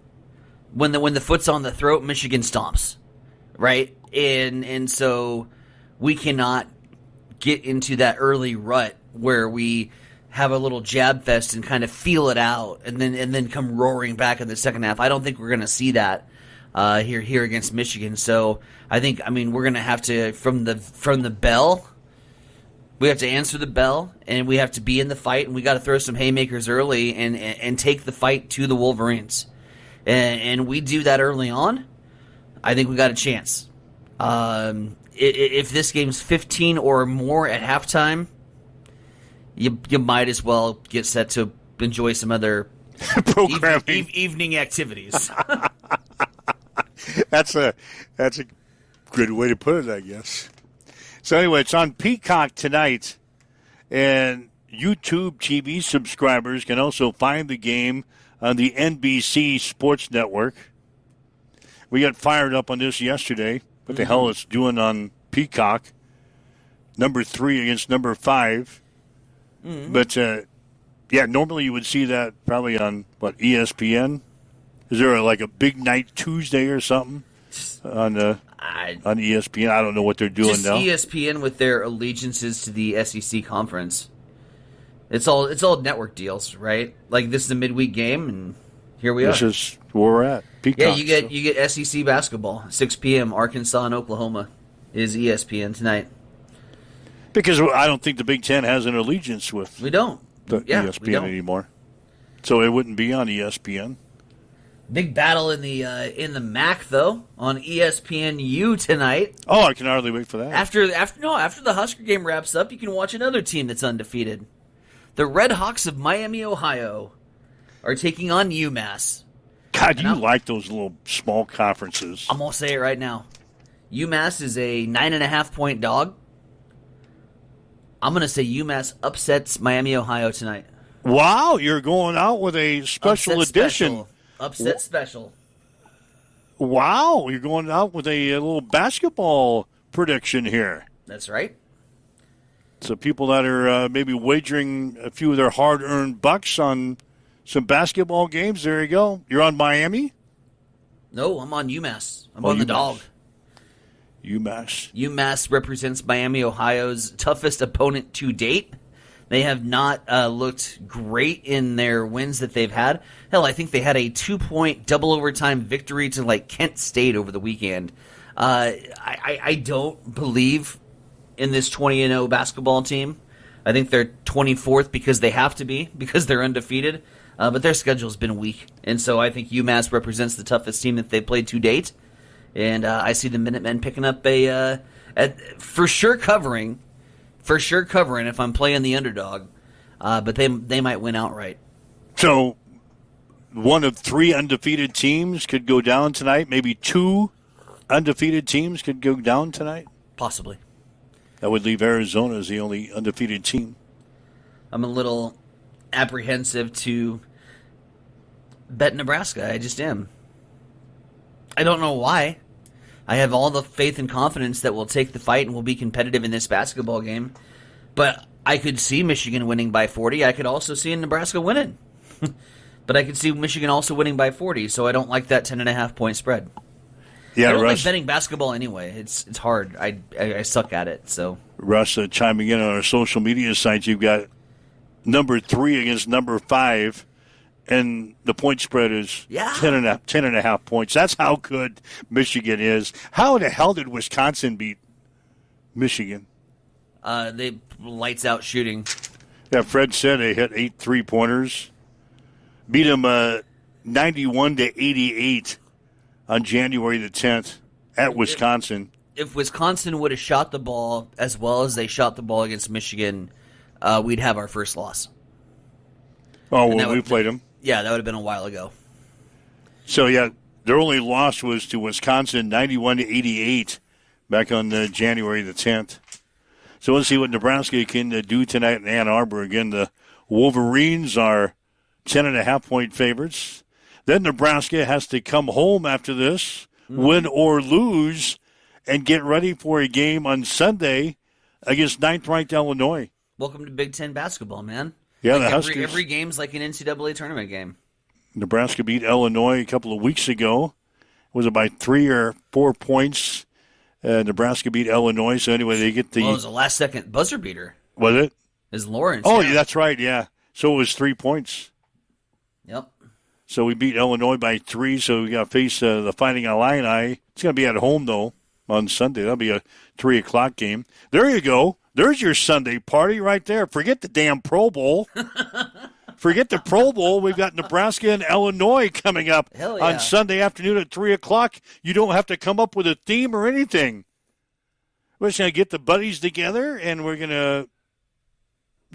When the foot's on the throat, Michigan stomps, right? And so we cannot get into that early rut where we have a little jab fest and kind of feel it out, and then come roaring back in the second half. I don't think we're going to see that here against Michigan. So I mean we're going to have to from the bell. We have to answer the bell, and we have to be in the fight, and we got to throw some haymakers early and take the fight to the Wolverines. And we do that early on, I think we got a chance. If this game's 15 or more at halftime, you might as well get set to enjoy some other programming evening activities. That's a good way to put it, I guess. So anyway, it's on Peacock tonight, and YouTube TV subscribers can also find the game on the NBC Sports Network. We got fired up on this yesterday. What the hell it's doing on Peacock? Number 3 against number 5. Mm-hmm. But, normally you would see that probably on, ESPN? Is there a big night Tuesday or something? on ESPN. I don't know what they're doing just now. ESPN with their allegiances to the SEC conference. It's all network deals, right? Like this is a midweek game, and here we are. This is where we're at. Peacock, you get SEC basketball, 6 p.m. Arkansas and Oklahoma is ESPN tonight. Because I don't think the Big Ten has an allegiance with We don't. the Yeah, ESPN we don't. anymore, so it wouldn't be on ESPN. Big battle in the MAC though on ESPNU tonight. Oh, I can hardly wait for that. After the Husker game wraps up, you can watch another team that's undefeated. The Red Hawks of Miami, Ohio, are taking on UMass. God, you like those little small conferences. I'm gonna say it right now. UMass is a 9.5-point dog. I'm gonna say UMass upsets Miami, Ohio tonight. Wow, you're going out with a special edition. Upset special. Wow, you're going out with a little basketball prediction here. That's right. So people that are maybe wagering a few of their hard-earned bucks on some basketball games, there you go. You're on Miami? No, I'm on UMass. I'm on the dog. UMass. UMass represents Miami, Ohio's toughest opponent to date. They have not looked great in their wins that they've had. Hell, I think they had a 2-point double overtime victory to like Kent State over the weekend. I don't believe in this 20-0 basketball team. I think they're 24th because they have to be, because they're undefeated. But their schedule's been weak. And so I think UMass represents the toughest team that they've played to date. And I see the Minutemen picking up for sure covering if I'm playing the underdog. But they might win outright. So one of 3 undefeated teams could go down tonight. Maybe 2 undefeated teams could go down tonight. Possibly. That would leave Arizona as the only undefeated team. I'm a little apprehensive to bet Nebraska. I just am. I don't know why. I have all the faith and confidence that we'll take the fight and we'll be competitive in this basketball game. But I could see Michigan winning by 40. I could also see Nebraska winning. But I could see Michigan also winning by 40, so I don't like that 10.5-point spread. Yeah, I don't Russ, like betting basketball anyway. It's hard. I suck at it. So Russ chiming in on our social media sites, you've got number 3 against number 5, and the point spread is 10.5 points. That's how good Michigan is. How the hell did Wisconsin beat Michigan? They lights out shooting. Yeah, Fred said they hit 8 3-pointers. Beat them 91-88 on January the 10th at Wisconsin. If Wisconsin would have shot the ball as well as they shot the ball against Michigan, we'd have our first loss. Oh, when we played them? Yeah, that would have been a while ago. So, yeah, their only loss was to Wisconsin, 91-88, back on January the 10th. So let's see what Nebraska can do tonight in Ann Arbor. Again, the Wolverines are 10.5-point favorites. Then Nebraska has to come home after this, win or lose, and get ready for a game on Sunday against 9th-ranked Illinois. Welcome to Big Ten basketball, man. Yeah, like the Huskers. Every game's like an NCAA tournament game. Nebraska beat Illinois a couple of weeks ago. Was it by 3 or 4 points? Nebraska beat Illinois. So anyway, they get the. Well, it was a last-second buzzer beater. Was it? Is Lawrence? Oh, yeah, that's right. Yeah. So it was 3 points. Yep. So we beat Illinois by 3. So we got to face the Fighting Illini. It's going to be at home though on Sunday. That'll be a 3:00 game. There you go. There's your Sunday party right there. Forget the damn Pro Bowl. Forget the Pro Bowl. We've got Nebraska and Illinois coming up on Sunday afternoon at 3:00. You don't have to come up with a theme or anything. We're just going to get the buddies together, and we're going to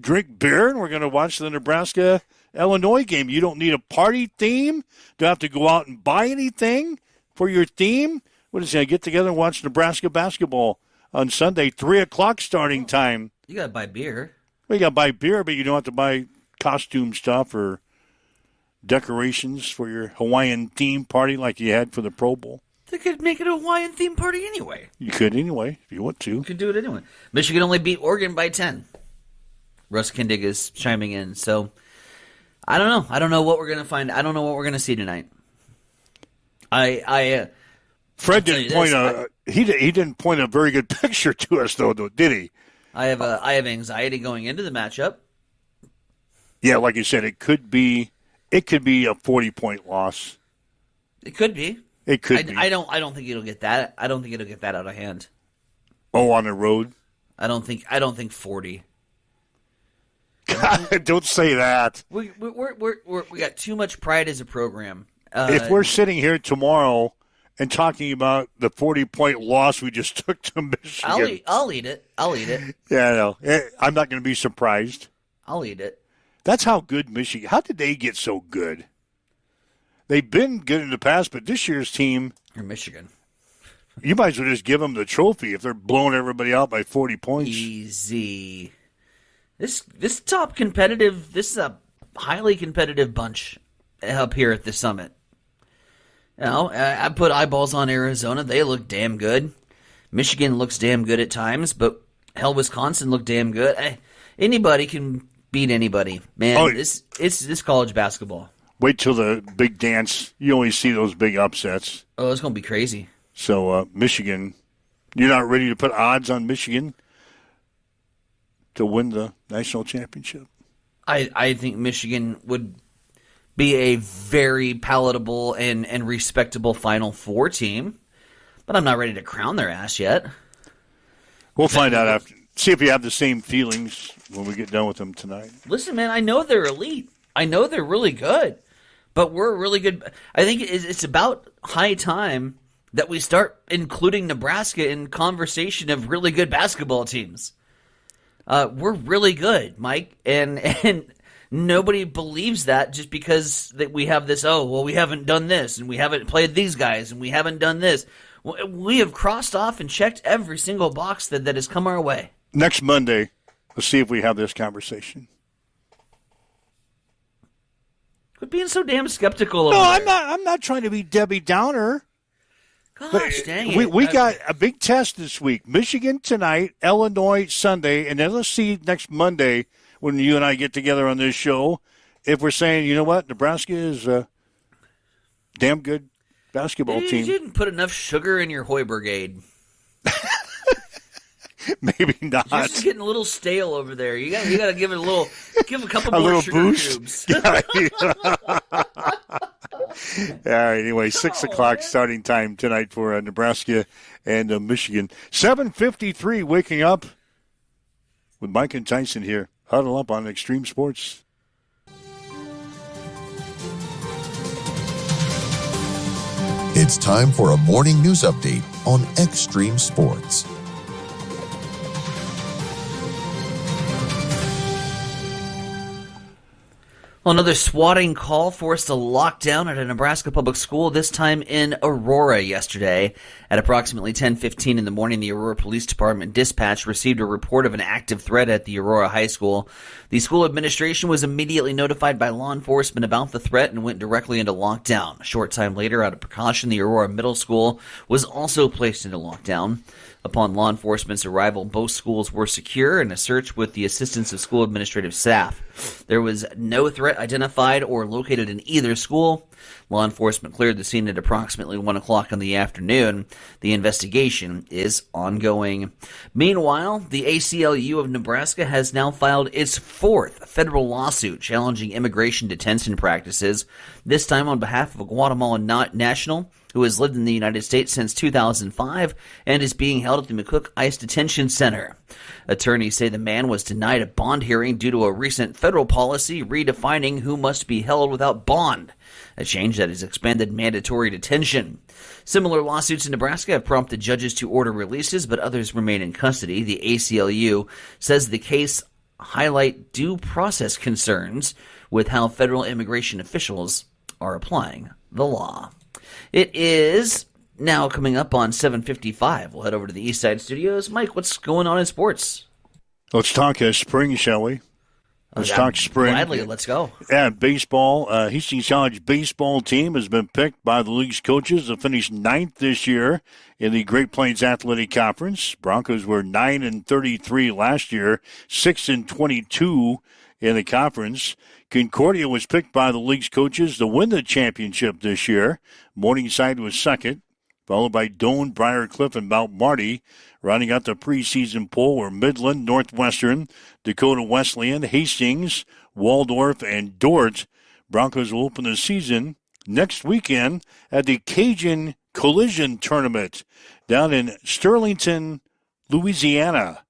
drink beer, and we're going to watch the Nebraska-Illinois game. You don't need a party theme. Don't have to go out and buy anything for your theme. We're just going to get together and watch Nebraska basketball on Sunday, 3:00 starting time. You got to buy beer. Well, you got to buy beer, but you don't have to buy costume stuff or decorations for your Hawaiian theme party like you had for the Pro Bowl. They could make it a Hawaiian theme party anyway. You could anyway, if you want to. You could do it anyway. Michigan only beat Oregon by 10. Russ Kindig is chiming in. So, I don't know. I don't know what we're going to find. I don't know what we're going to see tonight. Fred didn't he didn't point a very good picture to us though, did he? I have anxiety going into the matchup. Yeah, like you said, it could be a 40-point loss. It could be. It could be. I don't think it'll get that. I don't think it'll get that out of hand. Oh, on the road? I don't think 40. God, don't say that. We got too much pride as a program. If we're sitting here tomorrow and talking about the 40-point loss we just took to Michigan, I'll eat it. Yeah, I know. I'm not going to be surprised. I'll eat it. That's how good Michigan. How did they get so good? They've been good in the past, but this year's team. Or Michigan. You might as well just give them the trophy if they're blowing everybody out by 40 points. Easy. This top competitive. This is a highly competitive bunch up here at the summit. You know, I put eyeballs on Arizona. They look damn good. Michigan looks damn good at times, but hell, Wisconsin looked damn good. Anybody can beat anybody, man. This college basketball. Wait till the big dance. You always see those big upsets. Oh, it's gonna be crazy. So Michigan, you're not ready to put odds on Michigan to win the national championship? I think Michigan would be a very palatable and respectable Final Four team, but I'm not ready to crown their ass yet. We'll find out after. See if you have the same feelings when we get done with them tonight. Listen, man, I know they're elite. I know they're really good, but we're really good. I think it's about high time that we start including Nebraska in conversation of really good basketball teams. We're really good, Mike, and nobody believes that just because that we have this, we haven't done this, and we haven't played these guys, and we haven't done this. We have crossed off and checked every single box that has come our way. Next Monday, let's see if we have this conversation. Quit being so damn skeptical. No, I'm not trying to be Debbie Downer. Gosh, dang it. We got a big test this week. Michigan tonight, Illinois Sunday, and then let's see next Monday when you and I get together on this show if we're saying, you know what, Nebraska is a damn good basketball team. You didn't put enough sugar in your Hoibergade. Maybe not. You're just getting a little stale over there. You got to give it give a couple a more little sugar boost. cubes. All right, anyway, 6 o'clock starting time tonight for Nebraska and Michigan. 7:53 waking up with Mike and Tyson here. Huddle up on Extreme Sports. It's time for a morning news update on Extreme Sports. Well, another swatting call forced a lockdown at a Nebraska public school, this time in Aurora yesterday. At approximately 10:15 in the morning, the Aurora Police Department dispatch received a report of an active threat at the Aurora High School. The school administration was immediately notified by law enforcement about the threat and went directly into lockdown. A short time later, out of precaution, the Aurora Middle School was also placed into lockdown. Upon law enforcement's arrival, both schools were secure and a search with the assistance of school administrative staff. There was no threat identified or located in either school. Law enforcement cleared the scene at approximately 1 o'clock in the afternoon. The investigation is ongoing. Meanwhile, the ACLU of Nebraska has now filed its fourth federal lawsuit challenging immigration detention practices, this time on behalf of a Guatemalan national who has lived in the United States since 2005 and is being held at the McCook ICE Detention Center. Attorneys say the man was denied a bond hearing due to a recent federal policy redefining who must be held without bond, a change that has expanded mandatory detention. Similar lawsuits in Nebraska have prompted judges to order releases, but others remain in custody. The ACLU says the case highlight due process concerns with how federal immigration officials are applying the law. It is now coming up on 7:55. We'll head over to the East Side Studios. Mike, what's going on in sports? Let's talk spring, shall we? Let's talk spring. Gladly, let's go. Yeah, baseball. Hastings College baseball team has been picked by the league's coaches to finish 9th this year in the Great Plains Athletic Conference. Broncos were 9-33 last year, 6-22 in the conference. Concordia was picked by the league's coaches to win the championship this year. Morningside was second. followed by Doane, Briarcliff, and Mount Marty. Rounding out the preseason poll were Midland, Northwestern, Dakota Wesleyan, Hastings, Waldorf, and Dordt. Broncos will open the season next weekend at the Cajun Collision Tournament down in Sterlington, Louisiana.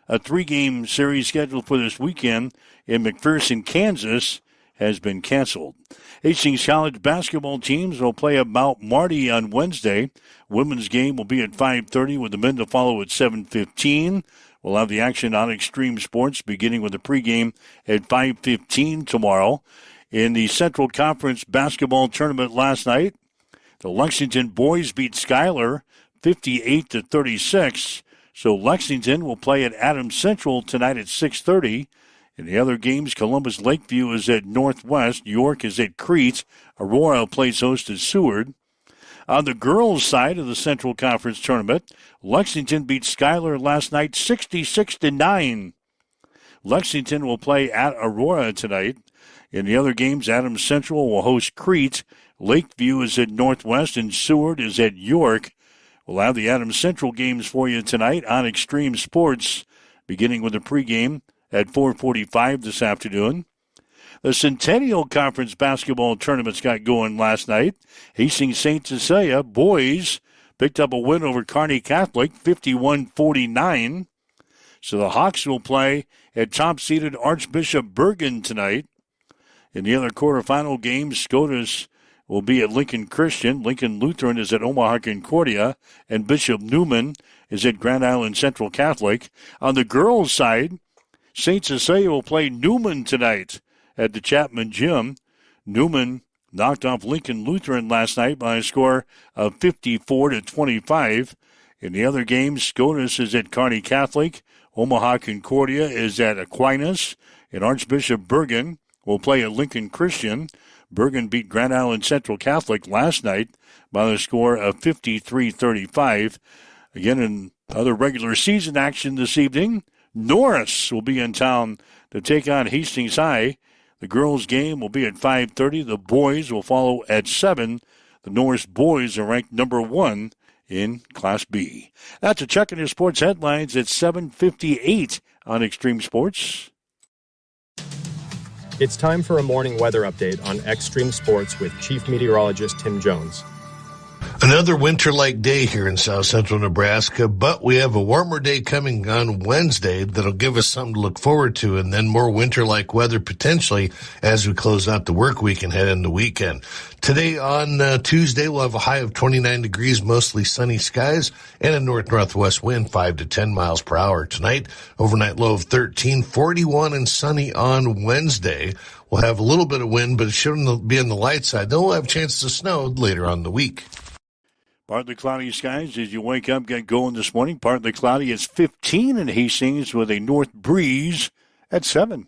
A 3-game series scheduled for this weekend in McPherson, Kansas, has been canceled. Hastings College basketball teams will play at Mount Marty on Wednesday. Women's game will be at 5:30 with the men to follow at 7:15. We'll have the action on Extreme Sports beginning with the pregame at 5:15 tomorrow. In the Central Conference basketball tournament last night, the Lexington boys beat Schuyler 58-36. So Lexington will play at Adams Central tonight at 6:30. In the other games, Columbus Lakeview is at Northwest. York is at Crete. Aurora plays host to Seward. On the girls' side of the Central Conference tournament, Lexington beat Schuyler last night 66-9. Lexington will play at Aurora tonight. In the other games, Adams Central will host Crete. Lakeview is at Northwest, and Seward is at York. We'll have the Adams Central games for you tonight on Extreme Sports, beginning with the pregame at 4:45 this afternoon. The Centennial Conference basketball tournaments got going last night. Hastings St. Cecilia boys picked up a win over Kearney Catholic, 51-49. So the Hawks will play at top-seeded Archbishop Bergen tonight. In the other quarterfinal games, Scotus will be at Lincoln Christian. Lincoln Lutheran is at Omaha Concordia, and Bishop Newman is at Grand Island Central Catholic. On the girls' side, St. Cecilia will play Newman tonight at the Chapman Gym. Newman knocked off Lincoln Lutheran last night by a score of 54-25. In the other games, Scotus is at Kearney Catholic. Omaha Concordia is at Aquinas. And Archbishop Bergen will play at Lincoln Christian. Bergen beat Grand Island Central Catholic last night by the score of 53-35. Again, in other regular season action this evening, Norris will be in town to take on Hastings High. The girls' game will be at 5:30. The boys will follow at 7. The Norris boys are ranked number 1 in Class B. That's a check on your sports headlines at 7:58 on Extreme Sports. It's time for a morning weather update on Extreme Sports with Chief Meteorologist Tim Jones. Another winter-like day here in south central Nebraska, but we have a warmer day coming on Wednesday that'll give us something to look forward to, and then more winter-like weather potentially as we close out the work week and head into the weekend. Today on Tuesday, we'll have a high of 29 degrees, mostly sunny skies, and a north-northwest wind 5 to 10 miles per hour. Tonight, overnight low of 13, 41 and sunny on Wednesday. We'll have a little bit of wind, but it shouldn't be on the light side. Then we'll have a chance to snow later on in the week. Partly cloudy skies as you wake up, get going this morning. Partly cloudy. It's 15 in Hastings with a north breeze at 7.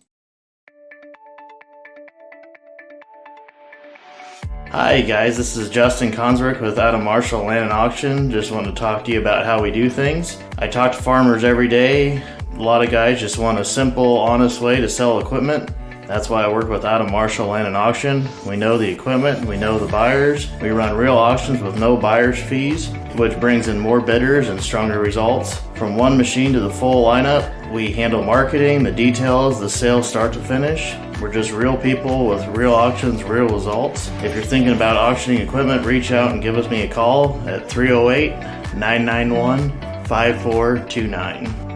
Hi guys, this is Justin Consrick with Adam Marshall Land and Auction. Just want to talk to you about how we do things. I talk to farmers every day. A lot of guys just want a simple, honest way to sell equipment. That's why I work with Adam Marshall Land and Auction. We know the equipment, we know the buyers. We run real auctions with no buyer's fees, which brings in more bidders and stronger results. From one machine to the full lineup, we handle marketing, the details, the sales start to finish. We're just real people with real auctions, real results. If you're thinking about auctioning equipment, reach out and give us a call at 308-991-5429.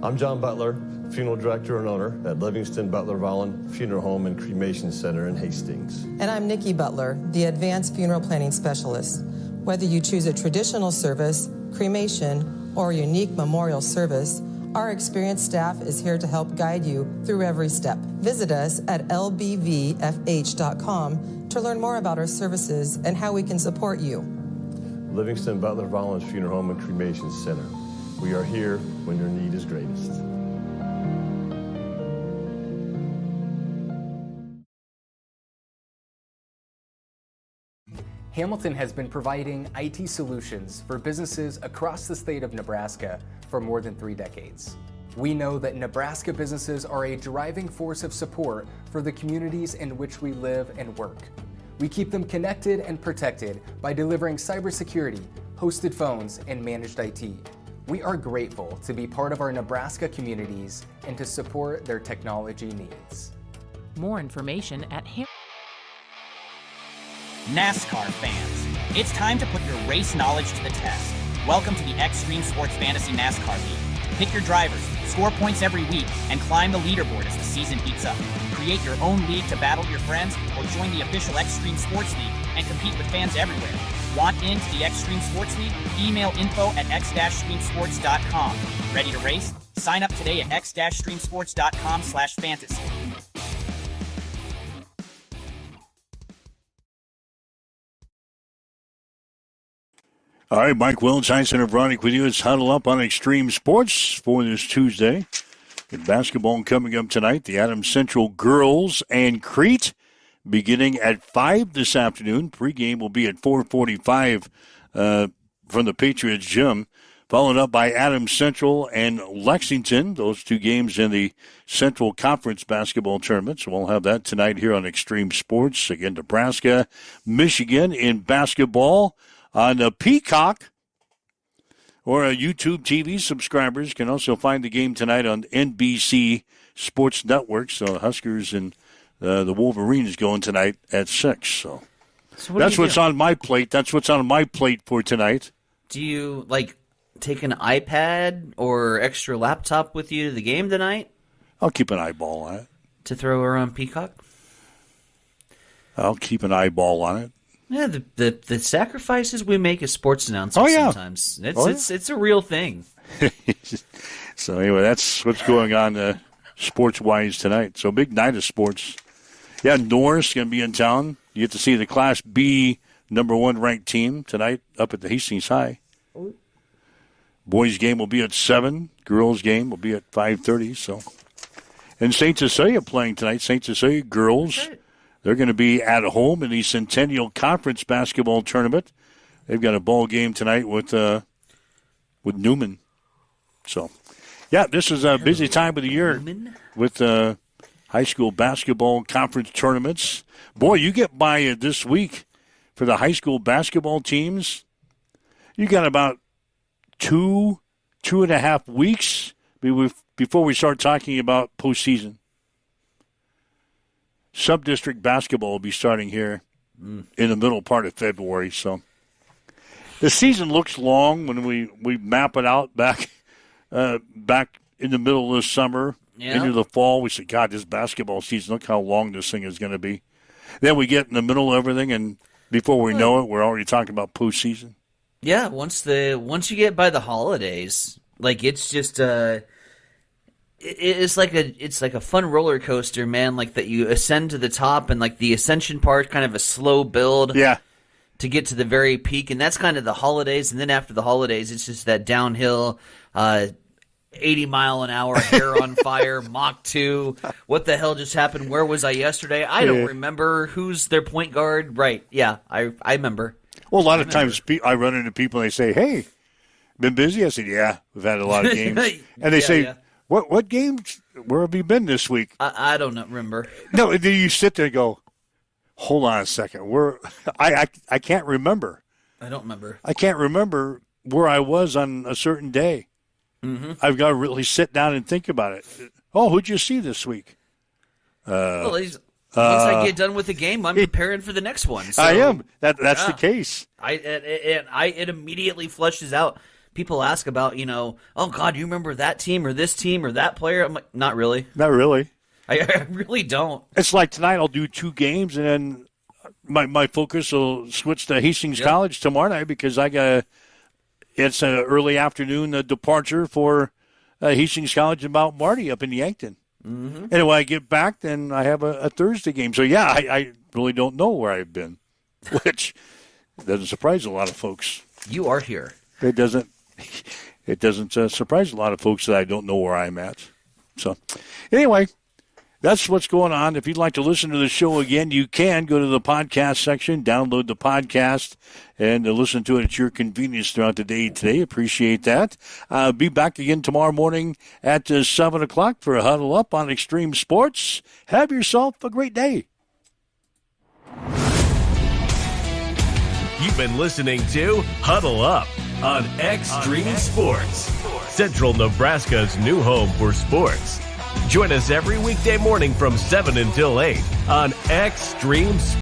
I'm John Butler, Funeral Director and owner at Livingston Butler Volland Funeral Home and Cremation Center in Hastings. And I'm Nikki Butler, the Advanced Funeral Planning Specialist. Whether you choose a traditional service, cremation, or a unique memorial service, our experienced staff is here to help guide you through every step. Visit us at lbvfh.com to learn more about our services and how we can support you. Livingston Butler Volland Funeral Home and Cremation Center. We are here when your need is greatest. Hamilton has been providing IT solutions for businesses across the state of Nebraska for more than 3 decades. We know that Nebraska businesses are a driving force of support for the communities in which we live and work. We keep them connected and protected by delivering cybersecurity, hosted phones, and managed IT. We are grateful to be part of our Nebraska communities and to support their technology needs. More information at NASCAR fans, it's time to put your race knowledge to the test. Welcome to the Extreme Sports Fantasy NASCAR League. Pick your drivers, score points every week, and climb the leaderboard as the season heats up. Create your own league to battle your friends or join the official Extreme Sports League and compete with fans everywhere. Want into the Extreme Sports League? Email info@x-streamsports.com. Ready to race? Sign up today at x-streamsports.com/fantasy. All right, Mike Will, Tyson and Veronica with you. It's Huddle Up on Extreme Sports for this Tuesday. Good basketball coming up tonight. The Adams Central girls and Crete beginning at 5 this afternoon. Pregame will be at 4:45 from the Patriots gym, followed up by Adams Central and Lexington. Those two games in the Central Conference basketball tournament. So we'll have that tonight here on Extreme Sports. Again, Nebraska, Michigan in basketball. On the Peacock or YouTube TV, subscribers can also find the game tonight on NBC Sports Network. So Huskers and the Wolverines going tonight at 6. So that's what's on my plate. That's what's on my plate for tonight. Do you, take an iPad or extra laptop with you to the game tonight? I'll keep an eyeball on it. To throw her on Peacock? I'll keep an eyeball on it. Yeah, the sacrifices we make as sports announcers sometimes. It's a real thing. So anyway, that's what's going on sports-wise tonight. So big night of sports. Yeah, Norris going to be in town. You get to see the Class B #1 ranked team tonight up at the Hastings High. Boys game will be at 7. Girls game will be at 5:30. So, and St. Cecilia playing tonight. St. Cecilia girls. Right. They're going to be at home in the Centennial Conference basketball tournament. They've got a ball game tonight with Newman. So, yeah, this is a busy time of the year with high school basketball conference tournaments. Boy, you get by this week for the high school basketball teams. You got about 2.5 weeks before we start talking about postseason. Sub-district basketball will be starting here in the middle part of February. So the season looks long when we map it out back in the middle of the summer into the fall. We say, God, this basketball season, look how long this thing is going to be. Then we get in the middle of everything, and before we know it, we're already talking about postseason. Yeah, once you get by the holidays, it's just it's like a fun roller coaster, man. Like that you ascend to the top, and the ascension part, kind of a slow build. Yeah. To get to the very peak, and that's kind of the holidays. And then after the holidays, it's just that downhill, 80-mile-an-hour, hair on fire, Mach 2. What the hell just happened? Where was I yesterday? I don't remember. Who's their point guard? Right? Yeah, I remember. Well, a lot of times I run into people and they say, "Hey, been busy?" I said, "Yeah, we've had a lot of games." And they say. Yeah. What games? Where have you been this week? I don't remember. No, then you sit there and go, hold on a second. I can't remember. I don't remember. I can't remember where I was on a certain day. Mm-hmm. I've got to really sit down and think about it. Oh, who'd you see this week? Once I get done with the game, I'm preparing for the next one. So, I am. That's the case. It immediately flushes out. People ask about, oh, God, you remember that team or this team or that player? I'm like, not really. Not really. I really don't. It's like tonight I'll do 2 games, and then my focus will switch to Hastings College tomorrow night because it's an early afternoon departure for Hastings College and Mount Marty up in Yankton. Mm-hmm. And when I get back, then I have a Thursday game. So, yeah, I really don't know where I've been, which doesn't surprise a lot of folks. You are here. It doesn't surprise a lot of folks that I don't know where I'm at. So, anyway, That's what's going on. If you'd like to listen to the show again, you can go to the podcast section, download the podcast, and listen to it at your convenience throughout the day today. Appreciate that. Be back again tomorrow morning at 7 o'clock for a Huddle Up on Extreme Sports. Have yourself a great day. You've been listening to Huddle Up on Extreme Sports, Central Nebraska's new home for sports. Join us every weekday morning from 7 until 8 on Extreme Sports.